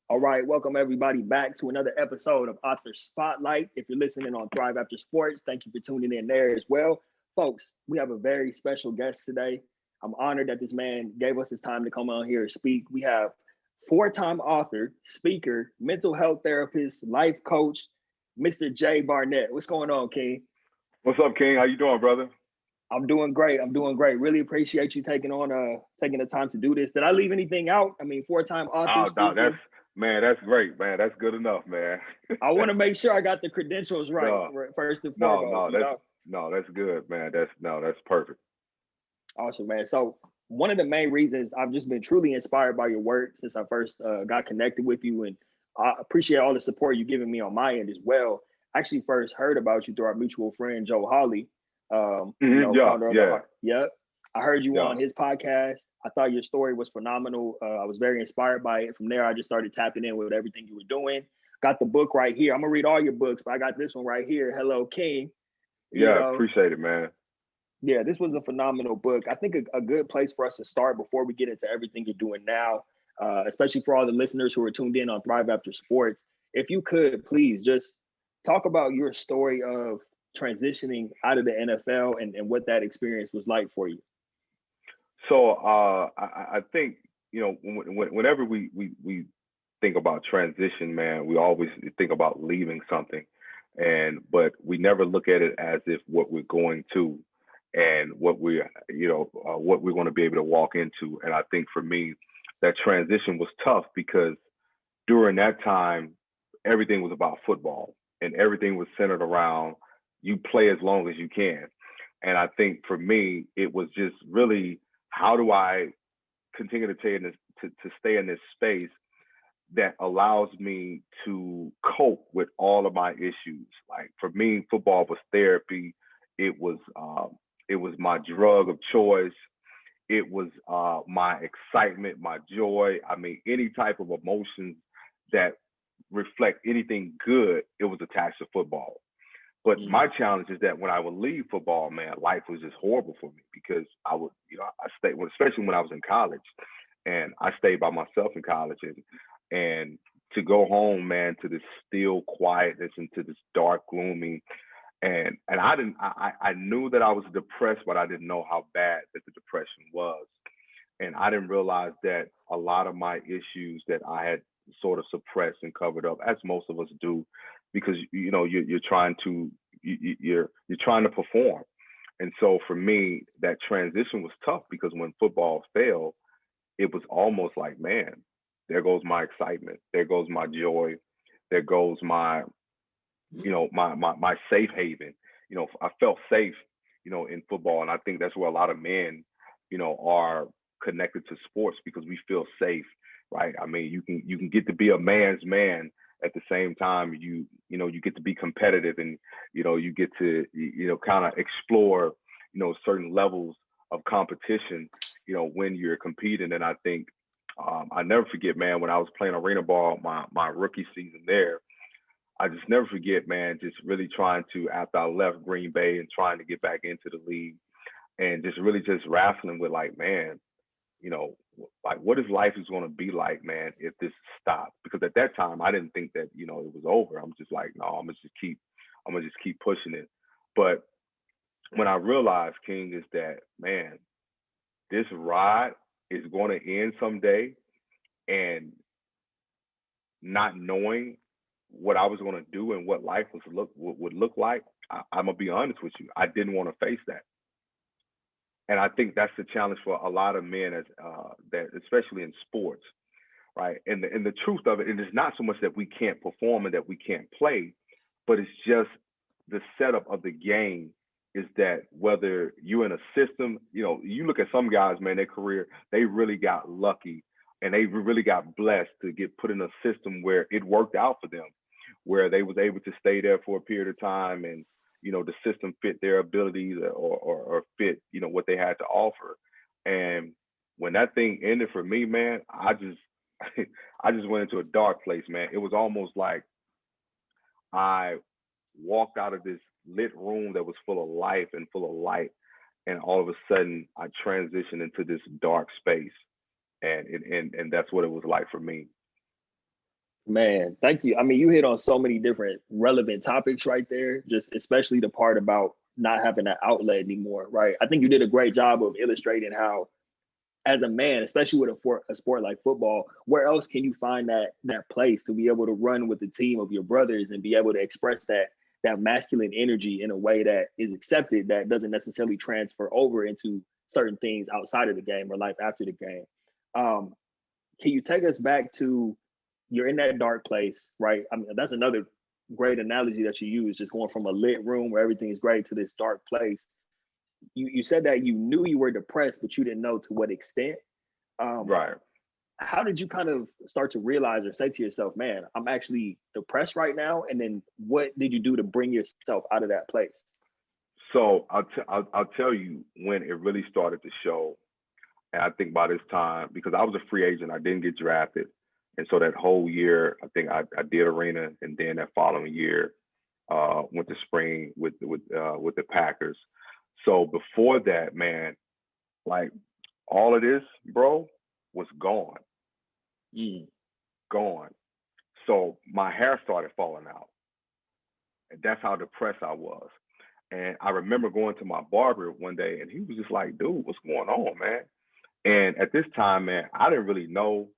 All right, welcome everybody back to another episode of Author Spotlight. If you're listening on Thrive After Sports, thank you for tuning in there as well. Folks, we have a very special guest today. I'm honored that this man gave us his time to come on here and speak. We have four-time author, speaker, mental health therapist, life coach, Mr. J. Barnett. What's going on, King? What's up, King? How you doing, brother? I'm doing great. Really appreciate you taking the time to do this. Did I leave anything out? I mean, four-time author, No, speaker. that's great, man. That's good enough, man. I want to make sure I got the credentials right first and foremost. That's good, man. That's perfect. Awesome, man. So one of the main reasons I've just been truly inspired by your work since I first got connected with you, and I appreciate all the support you've given me on my end as well. I actually first heard about you through our mutual friend Joe Hawley. Founder of Yep. I heard you on his podcast. I thought your story was phenomenal. I was very inspired by it. From there, I just started tapping in with everything you were doing. Got the book right here. I'm gonna read all your books, but I got this one right here. Hello, King. Appreciate it, man. Yeah, this was a phenomenal book. I think a good place for us to start before we get into everything you're doing now, especially for all the listeners who are tuned in on Thrive After Sports. If you could, please just talk about your story of transitioning out of the NFL and what that experience was like for you. So I think, whenever we think about transition, man, we always think about leaving something, but we never look at it as if what we're going to and what we're going to be able to walk into. And I think for me, that transition was tough because during that time, everything was about football and everything was centered around you play as long as you can. And I think for me, it was just really, how do I continue to stay in this space that allows me to cope with all of my issues? Like for me, football was therapy. It was my drug of choice. It was my excitement, my joy. I mean, any type of emotions that reflect anything good, it was attached to football. But my challenge is that when I would leave football, man, life was just horrible for me because I would, I stayed, especially when I was in college, and I stayed by myself in college, and to go home, man, to this still quietness and to this dark, gloomy, and I knew that I was depressed, but I didn't know how bad that the depression was, and I didn't realize that a lot of my issues that I had sort of suppressed and covered up, as most of us do, because you're trying to perform. And so for me, that transition was tough because when football failed, it was almost like, man, there goes my excitement, there goes my joy, there goes my my safe haven. I felt safe in football, and I think that's where a lot of men are connected to sports, because we feel safe, right? I mean, you can get to be a man's man. At the same time, you get to be competitive, and you get to kind of explore certain levels of competition when you're competing. And I think I never forget, man, when I was playing arena ball my rookie season there, I just never forget, man, just really trying to, after I left Green Bay and trying to get back into the league, and just really just wrestling with, like, man, like, what is life is going to be like, man, if this stops? Because at that time, I didn't think that, it was over. I'm just like, no, I'm gonna just keep pushing it. But when I realized, King, is that, man, this ride is going to end someday, and not knowing what I was going to do and what life would look like, I'm gonna be honest with you, I didn't want to face that. And I think that's the challenge for a lot of men, as that, especially in sports, right? And the truth of it, and it's not so much that we can't perform and that we can't play, but it's just the setup of the game is that whether you're in a system, you look at some guys, man, their career, they really got lucky and they really got blessed to get put in a system where it worked out for them, where they was able to stay there for a period of time, and the system fit their abilities, or fit, what they had to offer. And when that thing ended for me, man, I just I just went into a dark place, man. It was almost like I walked out of this lit room that was full of life and full of light, and all of a sudden I transitioned into this dark space, and that's what it was like for me. Man, thank you. I mean, you hit on so many different relevant topics right there, just especially the part about not having that outlet anymore, right? I think you did a great job of illustrating how, as a man, especially with a sport like football, where else can you find that place to be able to run with the team of your brothers and be able to express that masculine energy in a way that is accepted, that doesn't necessarily transfer over into certain things outside of the game or life after the game. Um, can you take us back to, you're in that dark place, right? I mean, that's another great analogy that you use, just going from a lit room where everything's great to this dark place. You said that you knew you were depressed, but you didn't know to what extent. Right. How did you kind of start to realize or say to yourself, man, I'm actually depressed right now? And then what did you do to bring yourself out of that place? So I'll tell you when it really started to show. And I think by this time, because I was a free agent, I didn't get drafted. And so that whole year, I think I did arena, and then that following year, went to spring with the Packers. So before that, man, like all of this, bro, was gone, Mm. gone. So my hair started falling out, and that's how depressed I was. And I remember going to my barber one day, and he was just like, "Dude, what's going on, man?" And at this time, man, I didn't really know,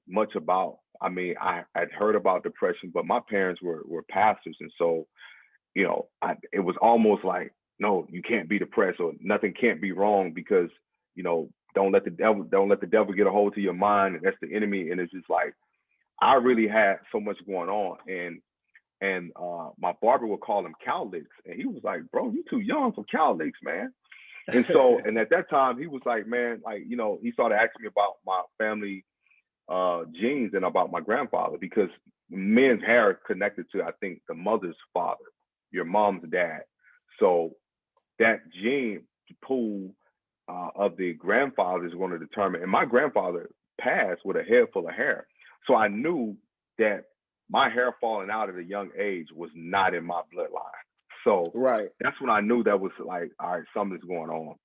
much about. I mean, I had heard about depression, but my parents were pastors, and so it was almost like, no, you can't be depressed, or nothing can't be wrong because don't let the devil get a hold of your mind, and that's the enemy. And it's just like I really had so much going on, and my barber would call him cow licks, and he was like, "Bro, you too young for cow licks, man." And so, and at that time, he was like, "Man, like he started asking me about my family genes and about my grandfather, because men's hair connected to, I think, the mother's father, your mom's dad. So that gene pool of the grandfather is going to determine. And my grandfather passed with a head full of hair, so I knew that my hair falling out at a young age was not in my bloodline. So Right. that's when I knew that was like, all right, something's going on.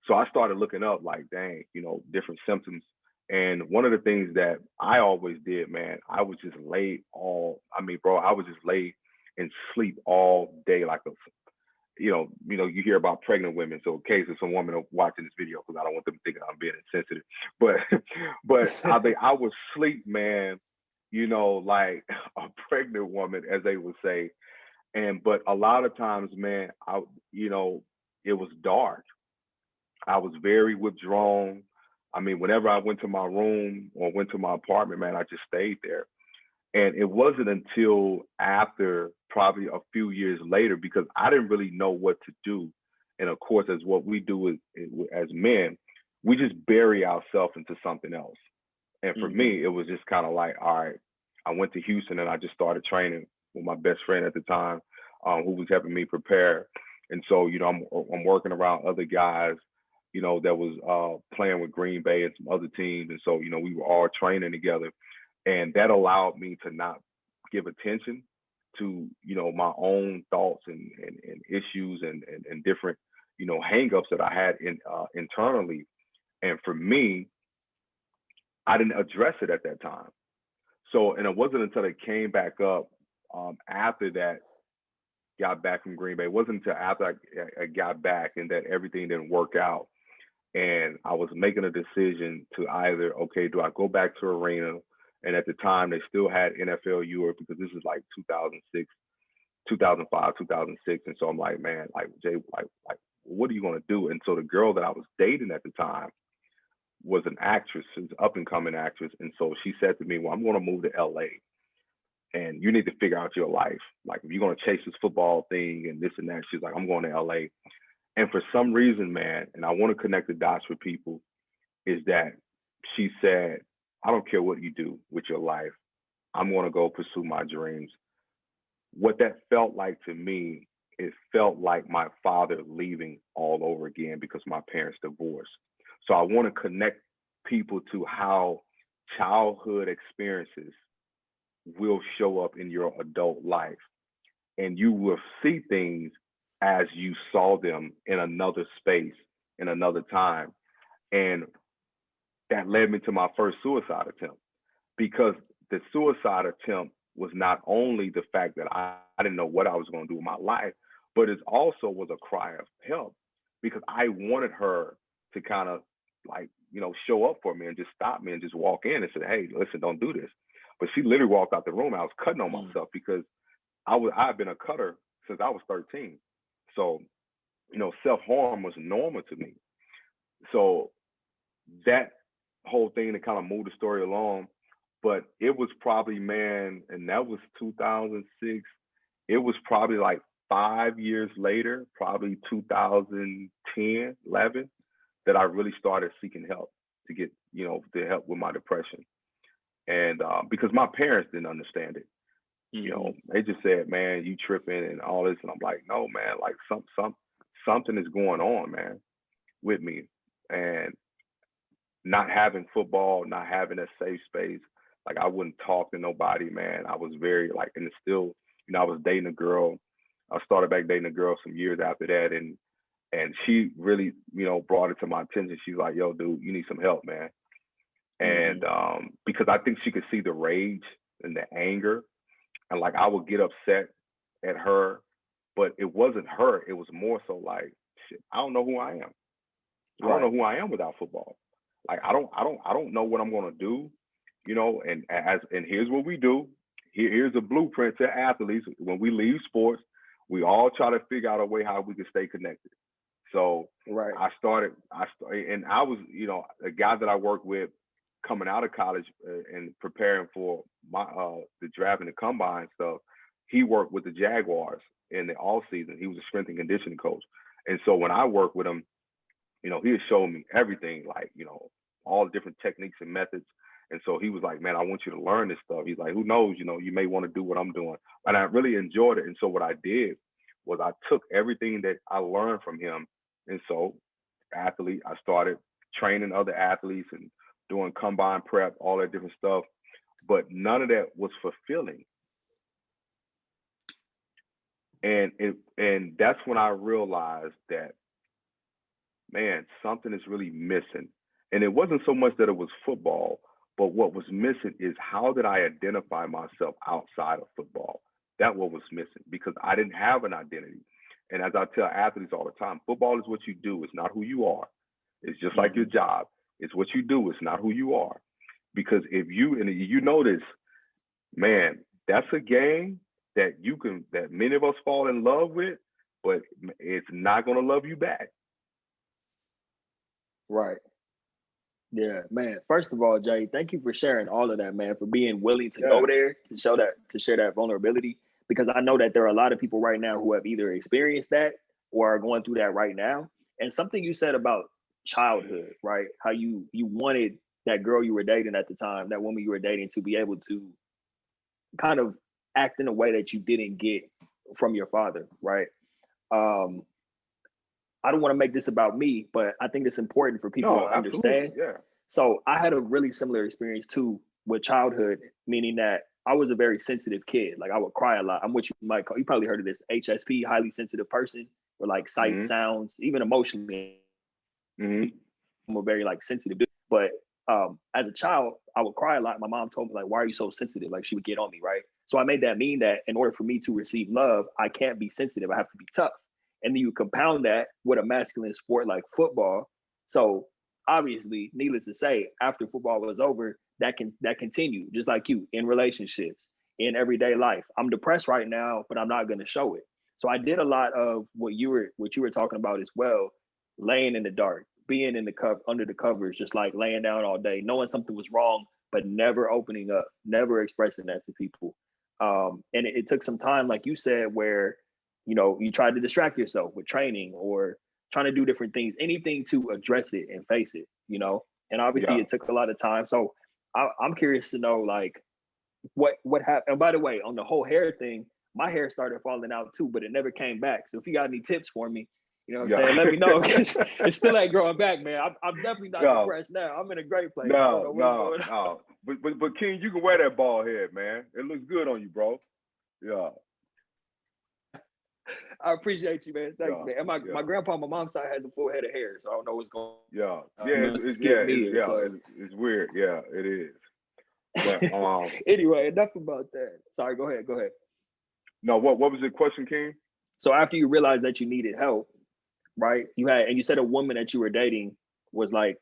So I started looking up, like, dang, different symptoms. And one of the things that I always did, man, I was just lay bro, I would just lay and sleep all day, like you hear about pregnant women. So in case of some woman watching this video, because I don't want them thinking I'm being insensitive, but I would sleep, man, like a pregnant woman, as they would say. But a lot of times, man, it was dark. I was very withdrawn. I mean, whenever I went to my room or went to my apartment, man, I just stayed there. And it wasn't until after, probably a few years later, because I didn't really know what to do. And of course, as what we do as men, we just bury ourselves into something else. And for me, it was just kind of like, all right, I went to Houston and I just started training with my best friend at the time, who was helping me prepare. And so, I'm working around other guys, that was playing with Green Bay and some other teams. And so, we were all training together. And that allowed me to not give attention to, my own thoughts and issues and different, hangups that I had internally. And for me, I didn't address it at that time. So, and it wasn't until it came back up after that, got back from Green Bay. It wasn't until after I got back and that everything didn't work out. And I was making a decision to either, okay, do I go back to arena? And at the time, they still had NFL Europe, because this is like 2006, 2005, 2006. And so I'm like, man, like, Jay, like, what are you going to do? And so the girl that I was dating at the time was an actress, an up and coming actress. And so she said to me, well, I'm going to move to LA, and you need to figure out your life. Like, if you're going to chase this football thing and this and that, she's like, I'm going to LA. And for some reason, man, and I want to connect the dots with people, is that she said, I don't care what you do with your life, I'm going to go pursue my dreams. What that felt like to me, it felt like my father leaving all over again because my parents divorced. So I want to connect people to how childhood experiences will show up in your adult life. And you will see things as you saw them in another space, in another time. And that led me to my first suicide attempt, because the suicide attempt was not only the fact that I didn't know what I was going to do with my life, but it also was a cry of help, because I wanted her to kind of like, show up for me and just stop me and just walk in and say, hey, listen, don't do this. But she literally walked out the room. I was cutting on myself because I've been a cutter since I was 13. So, self-harm was normal to me. So that whole thing to kind of move the story along, but it was probably, man, and that was 2006. It was probably like 5 years later, probably 2010, 11, that I really started seeking help to get, to help with my depression. And because my parents didn't understand it. They just said, man, you tripping and all this. And I'm like, no, man, like something is going on, man, with me. And not having football, not having a safe space, like I wouldn't talk to nobody, man. I was very like, and it's still, I was dating a girl. I started back dating a girl some years after that. And she really, brought it to my attention. She's like, yo, dude, you need some help, man. And because I think she could see the rage and the anger. And like, I would get upset at her, but it wasn't her. It was more so like, shit, I don't know who I am. I don't know who I am without football. Like, I don't know what I'm going to do, and here's what we do. Here's a blueprint to athletes. When we leave sports, we all try to figure out a way how we can stay connected. So I started, and I was, a guy that I worked with coming out of college and preparing for my the draft and the combine stuff. He worked with the Jaguars in the off season. He was a strength and conditioning coach. And so when I worked with him, he had showed me everything, like, all the different techniques and methods. And so he was like, man, I want you to learn this stuff. He's like, who knows, you may want to do what I'm doing. And I really enjoyed it. And so what I did was I took everything that I learned from him. And so I started training other athletes and doing combine prep, all that different stuff. But none of that was fulfilling. And that's when I realized that, man, something is really missing. And it wasn't so much that it was football, but what was missing is how did I identify myself outside of football? That what was missing, because I didn't have an identity. And as I tell athletes all the time, football is what you do. It's not who you are. It's just like your job. It's what you do. It's not who you are. Because if you know this, man, that's a game that that many of us fall in love with, but it's not going to love you back. Right. Yeah, man. First of all, Jay, thank you for sharing all of that, man, for being willing to go there, to share that vulnerability, because I know that there are a lot of people right now who have either experienced that or are going through that right now. And something you said about childhood, right? How you wanted that girl you were dating at the time, that woman you were dating, to be able to kind of act in a way that you didn't get from your father, right? I don't want to make this about me, but I think it's important for people to understand. Yeah. So I had a really similar experience too with childhood, meaning that I was a very sensitive kid. Like, I would cry a lot. I'm what you might call, you probably heard of this, HSP, highly sensitive person, or like sight, sounds, even emotionally. I'm a very like sensitive dude. But as a child, I would cry a lot. My mom told me, like, why are you so sensitive? Like, she would get on me, right? So I made that mean that in order for me to receive love, I can't be sensitive. I have to be tough. And then you compound that with a masculine sport like football. So obviously, needless to say, after football was over, that continued, just like you, in relationships, in everyday life. I'm depressed right now, but I'm not going to show it. So I did a lot of what you were talking about as well, laying in the dark, being in under the covers, just like laying down all day, knowing something was wrong, but never opening up, never expressing that to people. And it took some time, like you said, where you tried to distract yourself with training or trying to do different things, anything to address it and face it, and obviously it took a lot of time. So I'm curious to know, like, what happened. And by the way, on the whole hair thing, my hair started falling out too, but it never came back. So if you got any tips for me, what I'm saying, let me know, because it still ain't growing back, man. I'm definitely not depressed now. I'm in a great place. No. But King, you can wear that bald head, man. It looks good on you, bro. Yeah. I appreciate you, man. Thanks, man. And my grandpa on my mom's side has a full head of hair, so I don't know what's going on. It's weird. Yeah, it is. But Anyway, enough about that. Sorry, go ahead. no, what was the question, King? So after you realized that you needed help, right? You said a woman that you were dating was like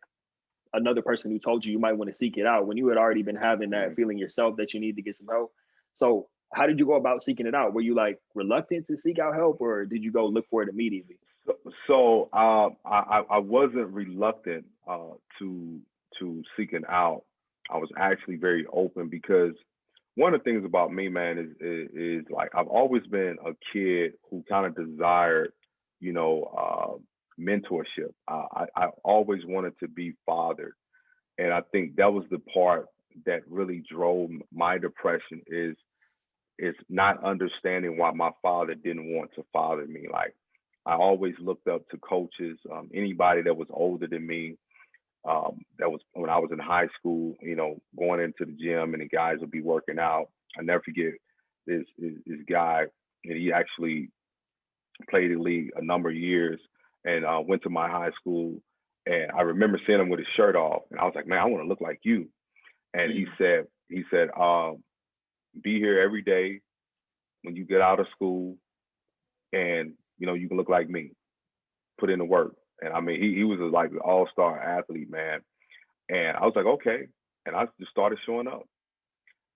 another person who told you might want to seek it out when you had already been having that feeling yourself that you need to get some help. So how did you go about seeking it out? Were you like reluctant to seek out help, or did you go look for it immediately? So I wasn't reluctant to seeking out. I was actually very open because one of the things about me, man, is like I've always been a kid who kind of desired, mentorship. I always wanted to be fathered, and I think that was the part that really drove my depression is not understanding why my father didn't want to father me. Like I always looked up to coaches, anybody that was older than me. That was when I was in high school, going into the gym and the guys would be working out. I never forget this guy, and he actually played the league a number of years and went to my high school. And I remember seeing him with his shirt off, and I was like, man, I want to look like you. And he said, be here every day when you get out of school, and you can look like me. Put in the work. And I mean, he was like an all-star athlete, man. And I was like, okay. And I just started showing up.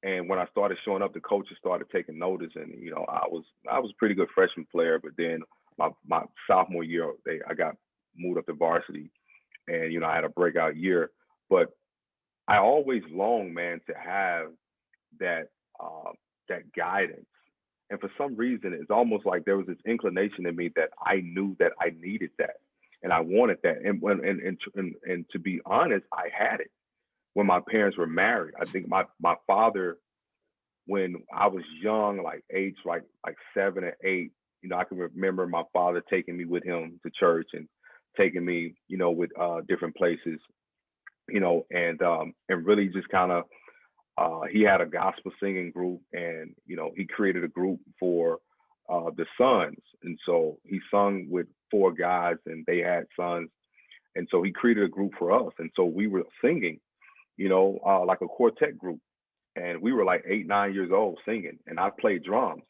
And when I started showing up, the coaches started taking notice. And I was a pretty good freshman player, but then my sophomore year, I got moved up to varsity, and I had a breakout year. But I always longed, man, to have that guidance. And for some reason, it's almost like there was this inclination in me that I knew that I needed that, and I wanted that. And to be honest, I had it when my parents were married. I think my father, when I was young, like age like 7 or 8, I can remember my father taking me with him to church and taking me, with different places, and really just kind of. He had a gospel singing group, and he created a group for the sons, and so he sung with 4 guys, and they had sons, and so he created a group for us, and so we were singing, like a quartet group, and we were like 8, 9 years old singing, and I played drums,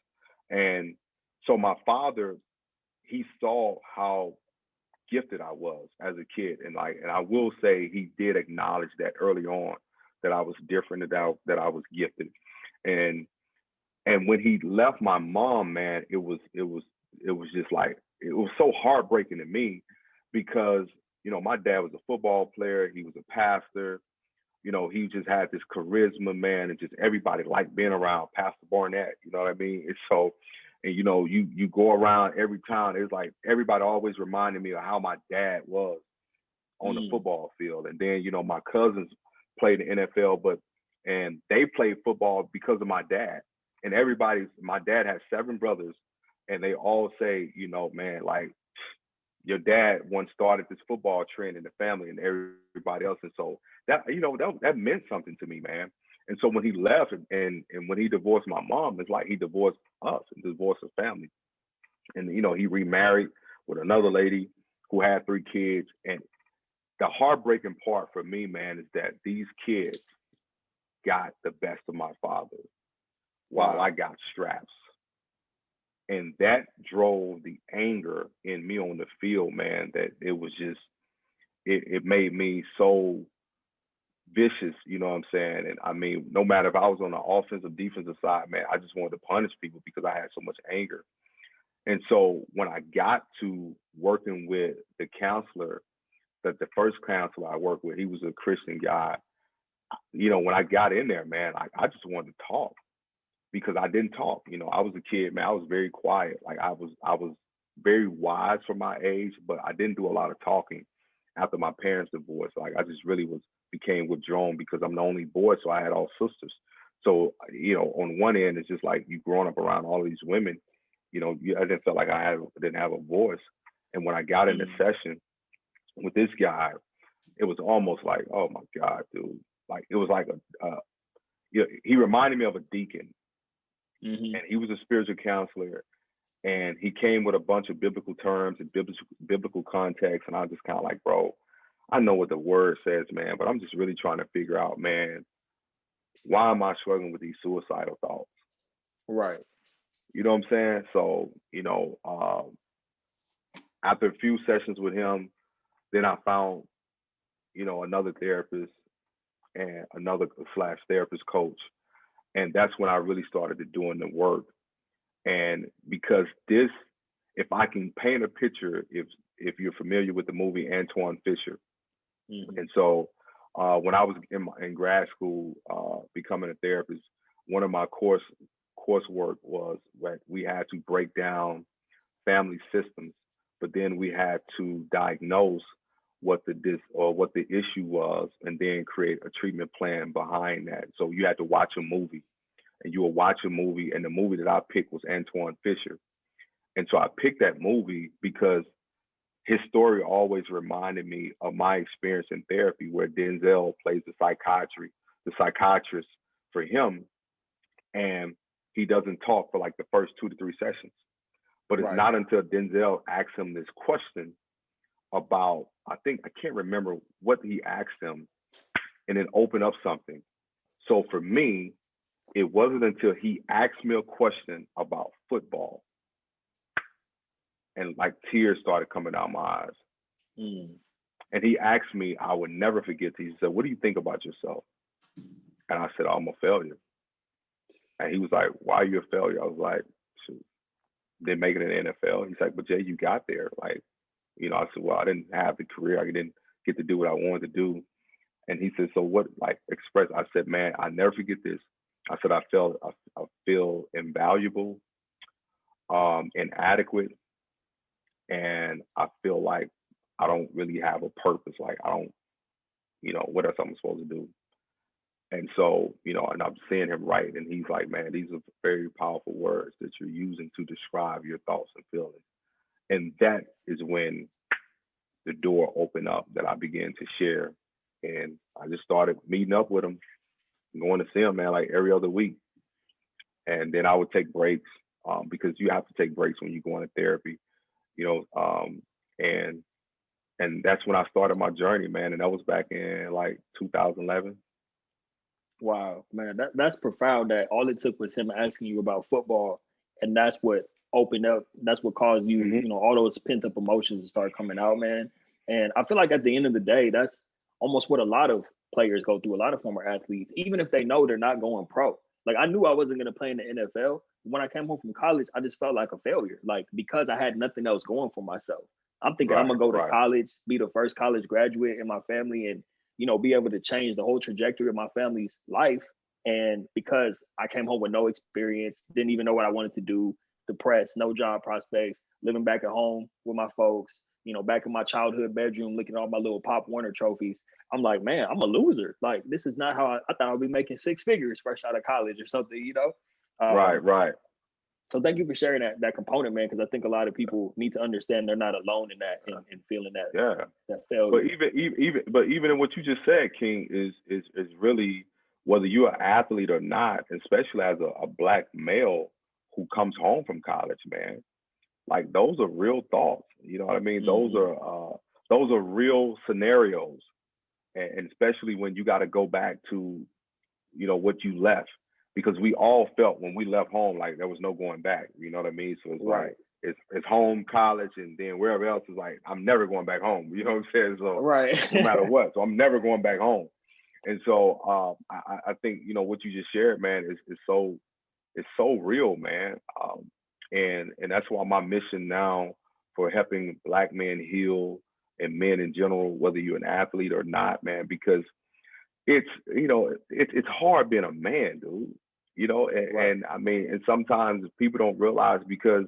and so my father, he saw how gifted I was as a kid, and I will say he did acknowledge that early on, that I was different, that I was gifted. And when he left my mom, man, it was just like, it was so heartbreaking to me because, my dad was a football player. He was a pastor. He just had this charisma, man, and just everybody liked being around Pastor Barnett. You know what I mean? And so, and you go around every town, it's like everybody always reminded me of how my dad was on the football field. And then, my cousins played in the NFL, and they played football because of my dad. And my dad has 7 brothers, and they all say, man, like your dad once started this football trend in the family and everybody else. And so that, that meant something to me, man. And so when he left and when he divorced my mom, it's like he divorced us and divorced the family. And, he remarried with another lady who had 3 kids. And the heartbreaking part for me, man, is that these kids got the best of my father while I got straps. And that drove the anger in me on the field, man, that it was just, it made me so vicious, you know what I'm saying? And I mean, no matter if I was on the offensive, defensive side, man, I just wanted to punish people because I had so much anger. And so when I got to working with the counselor, that the first counselor I worked with, he was a Christian guy. When I got in there, man, I just wanted to talk because I didn't talk. I was a kid, man. I was very quiet. Like I was very wise for my age, but I didn't do a lot of talking after my parents' divorce. Like I just really became withdrawn because I'm the only boy, so I had all sisters. So, on one end, it's just like you growing up around all these women, I didn't feel like I didn't have a voice. And when I got in the session with this guy, it was almost like, oh my God, dude. Like it was like he reminded me of a deacon, and he was a spiritual counselor, and he came with a bunch of biblical terms and biblical context, and I was just kind of like, bro, I know what the word says, man, but I'm just really trying to figure out, man, why am I struggling with these suicidal thoughts? Right. You know what I'm saying? So, after a few sessions with him, then I found, another therapist and another slash therapist coach. And that's when I really started to doing the work. And because this, if I can paint a picture, if you're familiar with the movie Antoine Fisher. Mm-hmm. And so when I was in grad school, becoming a therapist, one of my coursework was that we had to break down family systems, but then we had to diagnose what the issue was, and then create a treatment plan behind that. So you had to watch a movie, and you will watch a movie, and the movie that I picked was Antoine Fisher. And so I picked that movie because his story always reminded me of my experience in therapy, where Denzel plays the psychiatrist for him, and he doesn't talk for like the first 2 to 3 sessions. But it's Right. not until Denzel asks him this question about, I can't remember what he asked him, and then open up something. So for me, it wasn't until he asked me a question about football, and like tears started coming out my eyes. Mm. And he asked me, I would never forget this. He said, "What do you think about yourself?" And I said, "I'm a failure." And he was like, "Why are you a failure?" I was like, "Shoot, didn't make it in the NFL." He's like, "But Jay, you got there." Like, I said, "Well, I didn't have the career. I didn't get to do what I wanted to do." And he said, "So what, like, express?" I said, "Man, I never forget this." I said, I feel invaluable, inadequate, and I feel like I don't really have a purpose. Like, I don't, what else I'm supposed to do? And so, and I'm seeing him write, and he's like, "Man, these are very powerful words that you're using to describe your thoughts and feelings." And that is when the door opened up, that I began to share. And I just started meeting up with him, going to see him, man, like every other week. And then I would take breaks, because you have to take breaks when you go into therapy, and that's when I started my journey, man. And that was back in like 2011. Wow, man, that's profound. That all it took was him asking you about football, and that's what opened up. That's what caused you, Mm-hmm. all those pent up emotions to start coming out, man. And I feel like at the end of the day, that's almost what a lot of players go through. A lot of former athletes, even if they know they're not going pro. Like, I knew I wasn't going to play in the NFL. When I came home from college, I just felt like a failure, like, because I had nothing else going for myself. I'm thinking I'm Right, gonna go to right. college, be the first college graduate in my family, and be able to change the whole trajectory of my family's life. And because I came home with no experience, didn't even know what I wanted to do, depressed, no job prospects, living back at home with my folks, back in my childhood bedroom, looking at all my little Pop Warner trophies. I'm like, man, I'm a loser. Like, this is not how I thought I'd be making 6 figures fresh out of college or something. Right, right. So thank you for sharing that component, man, because I think a lot of people need to understand they're not alone in that, and feeling Yeah. that But failure. even in what you just said, King, is really, whether you're an athlete or not, especially as a black male who comes home from college, man, like, those are real thoughts. You know what I mean? Mm-hmm. Those are real scenarios, and especially when you got to go back to, what you left, because we all felt when we left home like there was no going back. You know what I mean? So it's Right. like, it's home, college, and then wherever else is like, I'm never going back home. You know what I'm saying? So Right. no matter what, so I'm never going back home. And so I think, what you just shared, man, is so real, man. And that's why my mission now for helping Black men heal, and men in general, whether you're an athlete or not, man, because it's hard being a man, dude. And, Right. and I mean, and sometimes people don't realize, because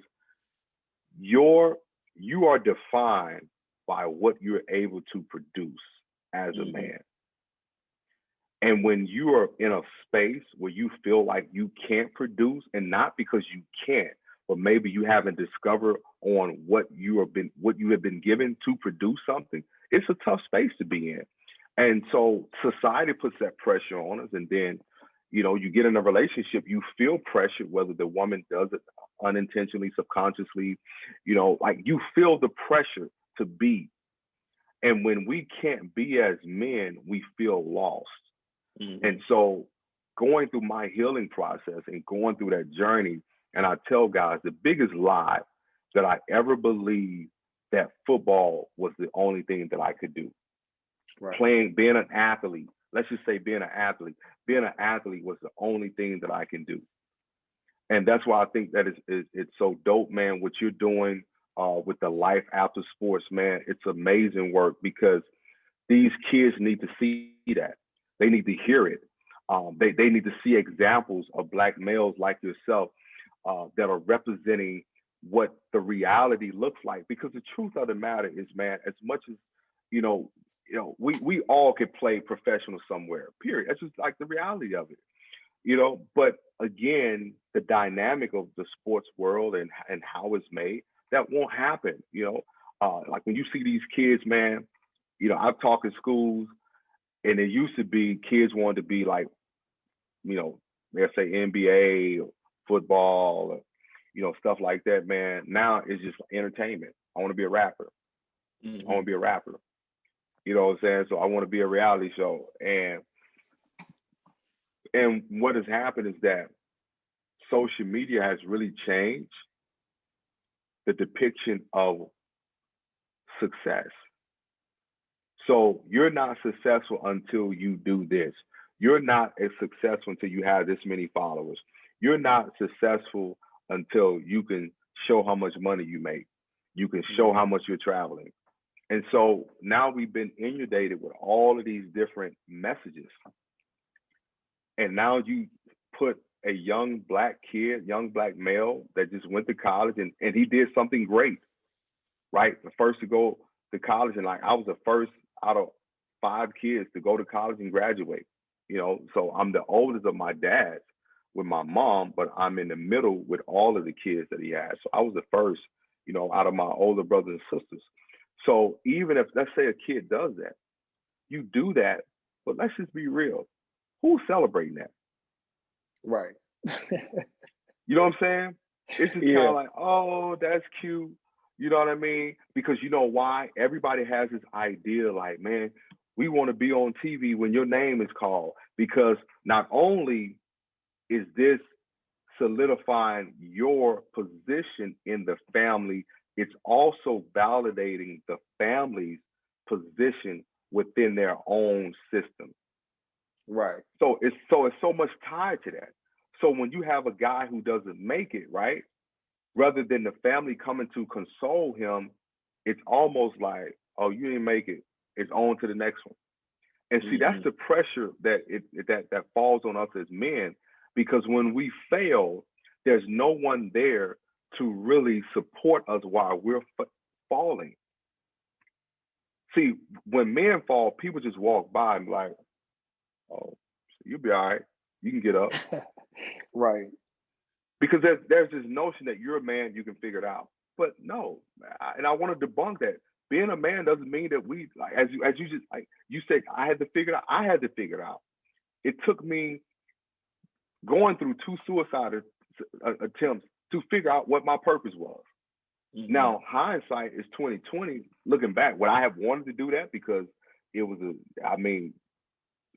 you are defined by what you're able to produce as a Mm-hmm. man. And when you are in a space where you feel like you can't produce, and not because you can't, but maybe you haven't discovered on what you have been given to produce something, it's a tough space to be in. And so society puts that pressure on us, and then you get in a relationship, you feel pressure, whether the woman does it unintentionally, subconsciously, like, you feel the pressure to be. And when we can't be as men, we feel lost. Mm-hmm. And so going through my healing process and going through that journey, and I tell guys the biggest lie that I ever believed that football was the only thing that I could do. Right. Being an athlete, let's just say being an athlete was the only thing that I can do. And that's why I think that it's so dope, man, what you're doing with the Life After Sports, man. It's amazing work because these kids need to see that. They need to hear it. They need to see examples of Black males like yourself that are representing what the reality looks like. Because the truth of the matter is, man, as much as, we all could play professional somewhere, period. That's just like the reality of it. But again, the dynamic of the sports world and how it's made, that won't happen. Like when you see these kids, man, I've talked in schools, and it used to be kids wanted to be like, let's say NBA or football, or, stuff like that, man. Now it's just entertainment. I want to be a rapper. Mm-hmm. I want to be a rapper. You know what I'm saying? So I want to be a reality show. And what has happened is that social media has really changed the depiction of success. So you're not successful until you do this. You're not as successful until you have this many followers. You're not successful until you can show how much money you make. You can show how much you're traveling. And so now we've been inundated with all of these different messages. And now you put a young Black kid, young Black male that just went to college and he did something great, right? The first to go to college, and like I was the first out of 5 kids to go to college and graduate, so I'm the oldest of my dads with my mom, but I'm in the middle with all of the kids that he had. So I was the first, out of my older brothers and sisters. So even if, let's say a kid does that, you do that, but let's just be real. Who's celebrating that? Right. You know what I'm saying? It's just kind of like, oh, that's cute. You know what I mean? Because you know why? Everybody has this idea like, man, we want to be on TV when your name is called, because not only is this solidifying your position in the family, it's also validating the family's position within their own system. Right. So it's so much tied to that. So when you have a guy who doesn't make it, right, rather than the family coming to console him, it's almost like, oh, you didn't make it. It's on to the next one. And see, that's the pressure that falls on us as men, because when we fail, there's no one there to really support us while we're falling. See, when men fall, people just walk by and be like, oh, you'll be all right. You can get up. Right. Because there's this notion that you're a man, you can figure it out. But no, and I want to debunk that. Being a man doesn't mean that we, like, as you just, like you said, I had to figure it out. I had to figure it out. It took me going through 2 suicide attempts to figure out what my purpose was. Now, hindsight is 2020. Looking back, would I have wanted to do that? Because it was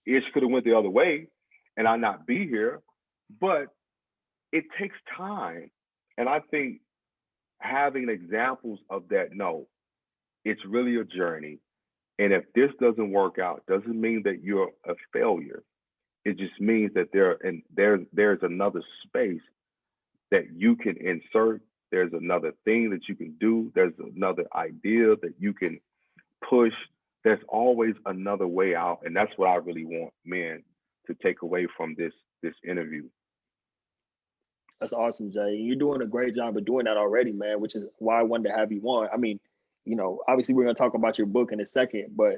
it could have went the other way and I not be here. But it takes time. And I think having examples of that, no, it's really a journey. And if this doesn't work out, doesn't mean that you're a failure. It just means that there's another space that you can insert. There's another thing that you can do. There's another idea that you can push. There's always another way out. And that's what I really want men to take away from this interview. That's awesome, Jay. You're doing a great job of doing that already, man, which is why I wanted to have you on. I mean, obviously we're going to talk about your book in a second, but,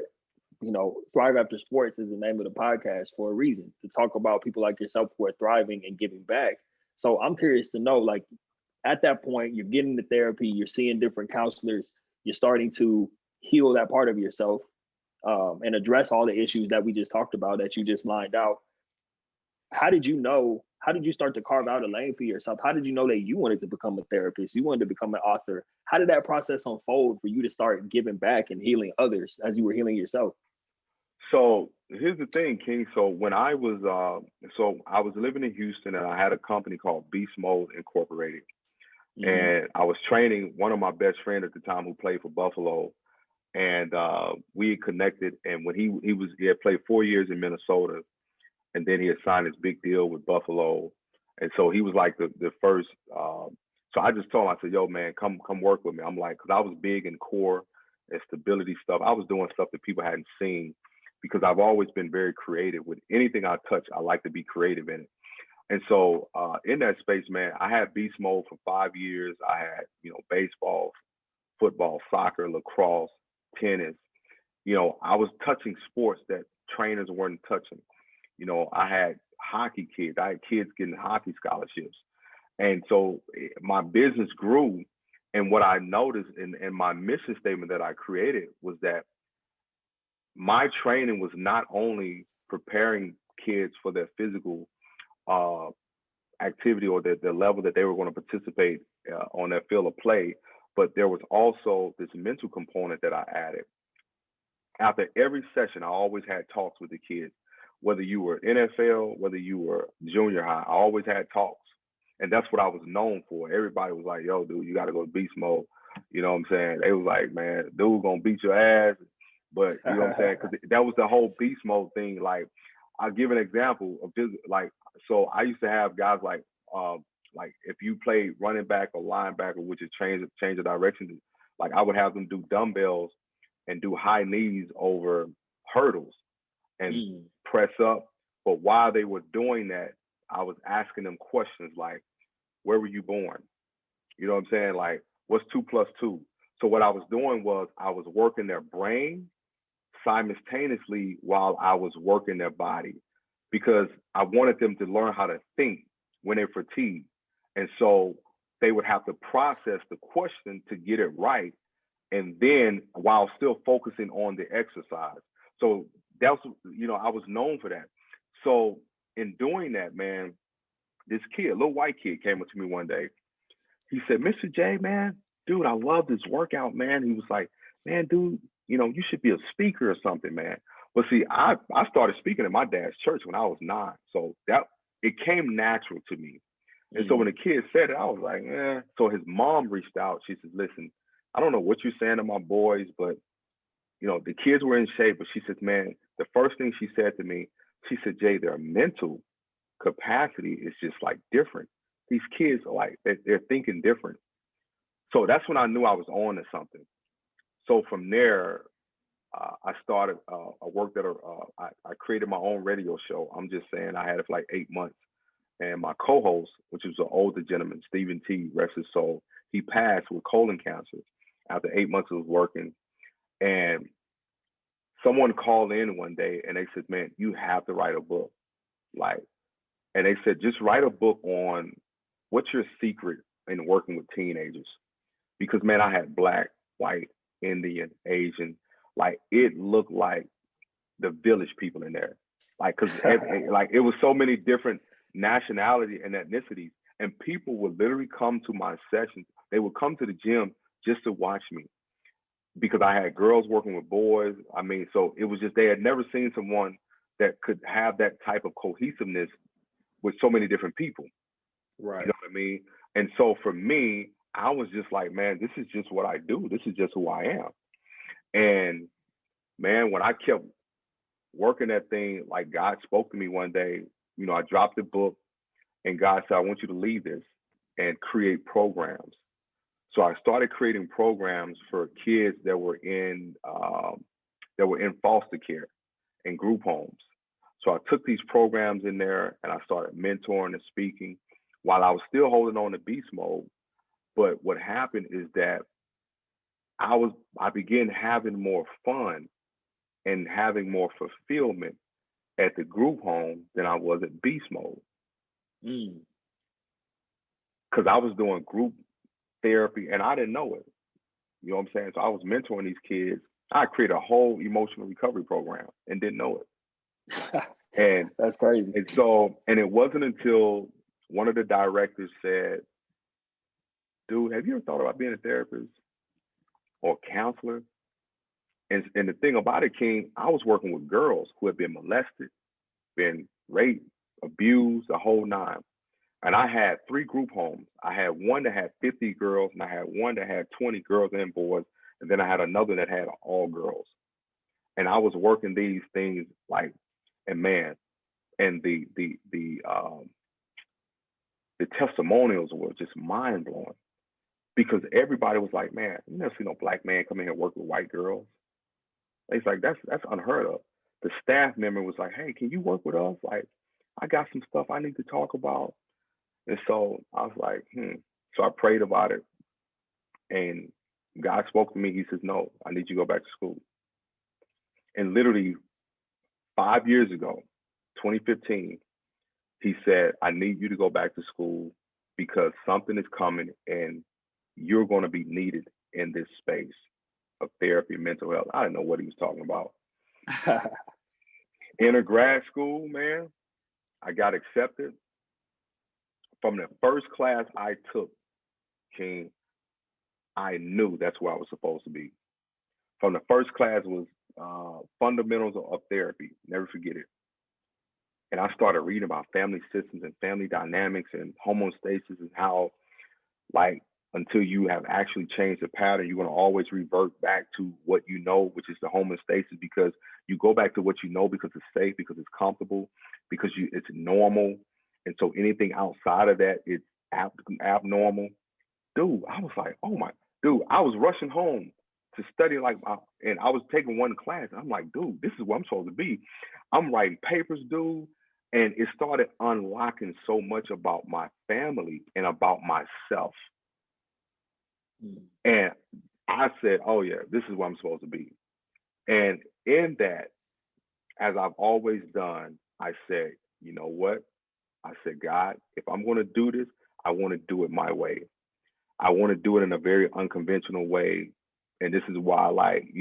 Thrive After Sports is the name of the podcast for a reason, to talk about people like yourself who are thriving and giving back. So I'm curious to know, like, at that point, you're getting the therapy, you're seeing different counselors, you're starting to heal that part of yourself and address all the issues that we just talked about, that you just lined out. How did you start to carve out a lane for yourself? How did you know that you wanted to become a therapist? You wanted to become an author? How did that process unfold for you to start giving back and healing others as you were healing yourself? So here's the thing, King. So when I was living in Houston, and I had a company called Beast Mode Incorporated, Mm-hmm. and I was training one of my best friends at the time who played for Buffalo, and we had connected. And when he had played 4 years in Minnesota, and then he had signed his big deal with Buffalo, and so he was like the first. So I just told him, I said, "Yo, man, come work with me." I'm like, because I was big in core and stability stuff. I was doing stuff that people hadn't seen because I've always been very creative with anything I touch. I like to be creative in it. And so in that space, man, I had beast mode for 5 years. I had, baseball, football, soccer, lacrosse, tennis. I was touching sports that trainers weren't touching. I had hockey kids. I had kids getting hockey scholarships. And so my business grew. And what I noticed in my mission statement that I created was that my training was not only preparing kids for their physical uh, activity or the level that they were going to participate on their field of play, but there was also this mental component that I added. After every session, I always had talks with the kids, whether you were NFL, whether you were junior high, I always had talks. And that's what I was known for. Everybody was like, yo, dude, you got to go to beast mode. You know what I'm saying? They was like, man, dude going to beat your ass. But you know what I'm saying? Because that was the whole beast mode thing. Like, I'll give an example of this. Like, so I used to have guys like if you play running back or linebacker, which is change of direction, like I would have them do dumbbells and do high knees over hurdles and press up. But while they were doing that, I was asking them questions like, where were you born? You know what I'm saying? Like, what's 2 + 2? So what I was doing was I was working their brain simultaneously while I was working their body, because I wanted them to learn how to think when they're fatigued. And so they would have to process the question to get it right, and then while still focusing on the exercise. So that's, I was known for that. So in doing that, man, this kid, little white kid, came up to me one day. He said, Mr. J, man, dude, I love this workout, man. He was like, man, dude, you should be a speaker or something, man. But see, I started speaking at my dad's church when I was 9. So that it came natural to me. And so when the kid said it, I was like, eh. So his mom reached out. She said, listen, I don't know what you're saying to my boys, but the kids were in shape. But she said, man, the first thing she said to me, she said, Jay, their mental capacity is just like different. These kids are like, they're thinking different. So that's when I knew I was on to something. So from there, I started, I worked I created my own radio show. I'm just saying, I had it for like 8 months. And my co-host, which was an older gentleman, Stephen T, rest his soul, he passed with colon cancer after 8 months of working. And someone called in one day and they said, man, you have to write a book. And they said, just write a book on what's your secret in working with teenagers. Because, man, I had Black, white, Indian, Asian. Like, it looked like the village people in there. Like, because like it was so many different nationality and ethnicities. And people would literally come to my sessions. They would come to the gym just to watch me, because I had girls working with boys. I mean, so it was just, they had never seen someone that could have that type of cohesiveness with so many different people. Right. You know what I mean? And so for me, I was just like, man, this is just what I do. This is just who I am. And man, when I kept working that thing, like God spoke to me one day, I dropped the book and God said, I want you to lead this and create programs. So I started creating programs for kids that were in foster care and group homes. So I took these programs in there and I started mentoring and speaking while I was still holding on to beast mode. But what happened is that I began having more fun and having more fulfillment at the group home than I was at beast mode. Because I was doing group therapy and I didn't know it. You know what I'm saying? So I was mentoring these kids. I created a whole emotional recovery program and didn't know it. And that's crazy. And it wasn't until one of the directors said, dude, have you ever thought about being a therapist or a counselor? And the thing about it, King, I was working with girls who had been molested, been raped, abused, the whole nine. And I had 3 group homes. I had one that had 50 girls, and I had one that had 20 girls and boys, and then I had another that had all girls. And I was working these things like, and man, and the testimonials were just mind blowing because everybody was like, man, you never see no black man come in here and work with white girls. It's like that's unheard of. The staff member was like, hey, can you work with us? Like, I got some stuff I need to talk about. And so I was like, So I prayed about it. And God spoke to me. He says, no, I need you to go back to school. And literally 5 years ago, 2015, he said, I need you to go back to school because something is coming and you're going to be needed in this space of therapy, mental health. I didn't know what he was talking about. Enter grad school, man. I got accepted. From the first class I took, King, I knew that's where I was supposed to be. From the first class was fundamentals of therapy. Never forget it. And I started reading about family systems and family dynamics and homeostasis and how, like, until you have actually changed the pattern, you're going to always revert back to what you know, which is the homeostasis, because you go back to what you know because it's safe, because it's comfortable, because it's normal. And so anything outside of that, it's abnormal. Dude, I was like, oh my, dude, I was rushing home to study and I was taking one class. And I'm like, dude, this is where I'm supposed to be. I'm writing papers, dude. And it started unlocking so much about my family and about myself. And I said, oh yeah, this is where I'm supposed to be. And in that, as I've always done, I said, you know what? I said, God, if I'm going to do this, I want to do it my way. I want to do it in a very unconventional way. And this is why, like,